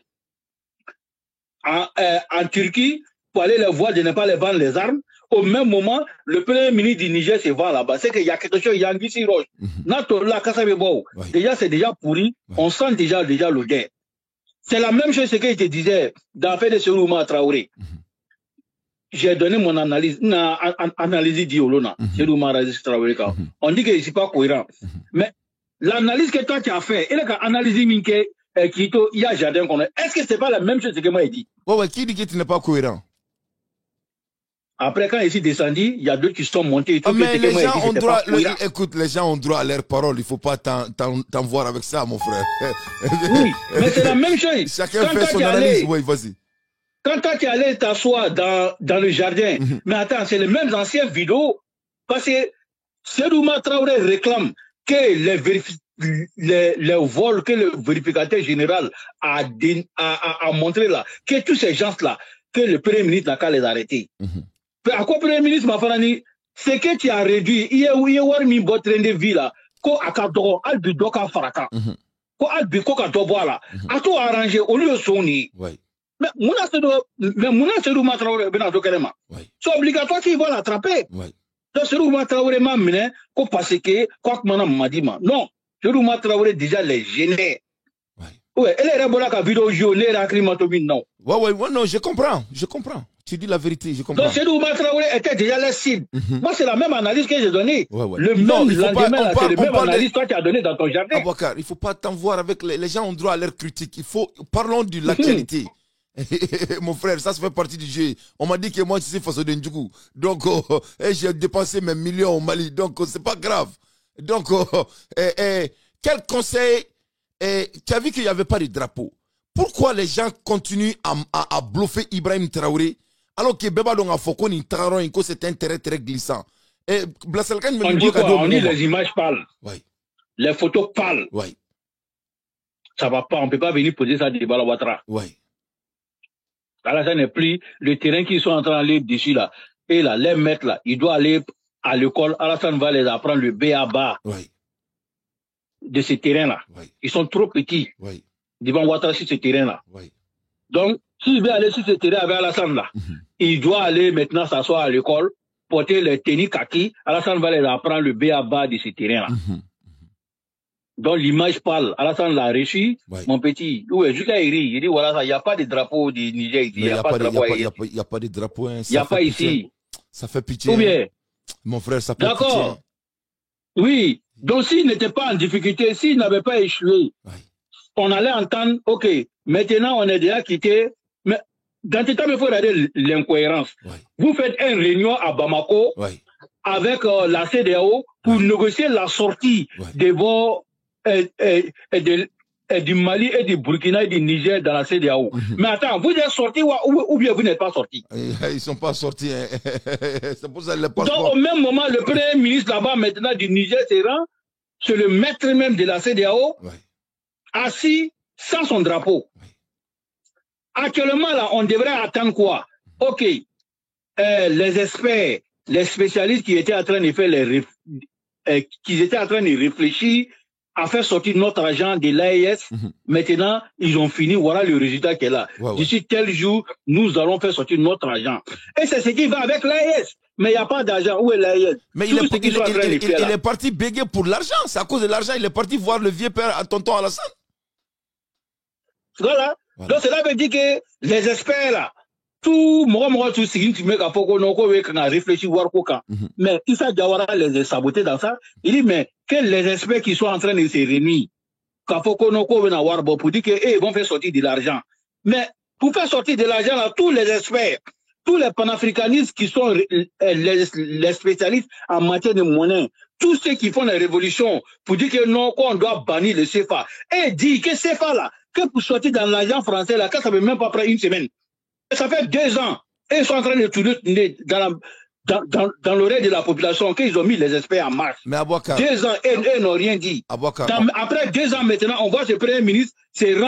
en Turquie pour aller les voir, de ne pas les vendre les armes. Au même moment, le premier ministre du Niger se vend là-bas. C'est qu'il y a quelque chose, il y a un guissi roche. Déjà, c'est déjà pourri. On sent déjà l'odeur. C'est la même chose que je te disais dans l'affaire de Serouma Traoré. J'ai donné mon analyse, analyse d'Iolona, Serouma Traoré. On dit que je ne suis pas cohérent. Mais l'analyse que toi tu as fait, il y a analysé Minke, Kito, il y a Jardin qu'on a. Est-ce que ce n'est pas la même chose que moi j'ai dit? Ouais, qui dit que tu n'es pas cohérent? Après, quand ils sont descendus, il y a d'autres qui sont montés. Et tout, mais les gens ont droit, écoute, les gens ont droit à leur parole. Il ne faut pas t'en voir avec ça, mon frère. Oui, mais c'est la même chose. Chacun fait son analyse. Oui, vas-y. Quand tu es allé t'asseoir dans le jardin, mais attends, c'est les mêmes anciennes vidéos. Parce que Serouma Traoré réclame que les vols que le vérificateur général a montré là, que tous ces gens-là, que le Premier ministre n'a qu'à les arrêter. À quoi le Premier ministre m'a fait c'est que tu as réduit, il y a eu un train de vie là, ko akadoro, albi doka faraka, ko albi koka doboa là, à tout arranger au lieu de sonner. Mais Mouna Serouma Traoré, c'est obligatoire qu'ils vont l'attraper. Donc Serouma Traoré m'a mené, ko parce que, quoi que m'a dit, non, Serouma Traoré déjà les gênait. Ouais, elle est là la vidéo jaune, elle a non. Ouais, non, je comprends. Tu dis la vérité, je comprends. Donc, Serouma Traoré était déjà la cible. Moi, c'est la même analyse que j'ai donnée. Le même lendemain, c'est la même analyse que tu as donnée dans ton jardin. Abouakar, il ne faut pas t'en voir avec les gens ont droit à leur critique. Parlons de l'actualité. Mon frère, ça fait partie du jeu. On m'a dit que moi, je suis Faso de Ndjougou. Donc, j'ai dépensé mes millions au Mali. Donc, c'est pas grave. Donc, quel conseil? Tu as vu qu'il n'y avait pas de drapeau. Pourquoi les gens continuent à bluffer Ibrahim Traoré alors que Beba Donga Foko ni Traoré, c'est un terrain très glissant? On dit quoi? On dit les images parlent. Les photos parlent. Ça va pas, on ne peut pas venir poser ça devant la Ouattara. Alassane n'est plus le terrain qu'ils sont en train d'aller dessus là. Et là, les maîtres là, ils doivent aller à l'école. Alassane va les apprendre le B.A.B.A. de ce terrain-là. Ils sont trop petits devant Ouattara sur ce terrain-là. Donc, s'il veut aller sur ce terrain avec Alassane là, il doit aller maintenant s'asseoir à l'école, porter les tenues kaki. Alassane va les apprendre le B.A.B.A. de ce terrain-là. Donc, l'image parle. Alassane l'a reçu, mon petit. Oui, jusqu'à il dit voilà, il n'y a pas de drapeau du Niger ici. Il n'y a pas de drapeau. Il n'y a pas de drapeau. Il n'y a pas ici. Ça fait pitié. Ou bien. Mon frère, ça fait pitié. D'accord. Oui. Donc, s'il n'était pas en difficulté, s'il n'avait pas échoué, on allait entendre, ok, maintenant on est déjà quitté, mais dans ce temps, il faut regarder l'incohérence. Vous faites une réunion à Bamako avec la CEDEAO pour négocier la sortie de vos, du Mali et du Burkina et du Niger dans la CEDEAO. Mais attends, vous êtes sortis ou bien vous n'êtes pas sortis? Ils ne sont pas sortis. C'est pour ça les Donc, au même moment, le Premier ministre là-bas maintenant du Niger se rend, c'est le maître même de la CEDEAO, assis sans son drapeau. Actuellement, là, on devrait attendre quoi? Ok, les experts, les spécialistes qui étaient en train de faire qui étaient en train de réfléchir à faire sortir notre argent de l'AES, maintenant, ils ont fini, voilà le résultat qu'elle a. D'ici tel jour, nous allons faire sortir notre argent. Et c'est ce qui va avec l'AES. Mais il n'y a pas d'argent. Où est l'AES? Mais il est parti béguer pour l'argent. C'est à cause de l'argent. Il est parti voir le vieux père à tonton Alassane. Voilà. Donc cela veut dire que les experts là, tout tout ce qui met à Foko Noko a réfléchi voir quoi. Mais Issa Diawara les a sabotés dans ça. Il dit mais que les experts qui sont en train de se réunir, Kafoko Noko vient voir pour dire qu'ils vont faire sortir de l'argent. Mais pour faire sortir de l'argent là, tous les experts, tous les panafricanistes qui sont les spécialistes en matière de monnaie, tous ceux qui font la révolution pour dire que non, qu'on doit bannir le CFA, et dit que CFA là, que pour sortir dans l'argent français là, ça ne veut même pas prendre une semaine. Ça fait 2 ans. Et ils sont en train de tourner dans l'oreille de la population qu'ils ont mis les experts en marche. Mais Abouakar, 2 ans, et ils n'ont rien dit. Après 2 ans maintenant, on voit ce Premier ministre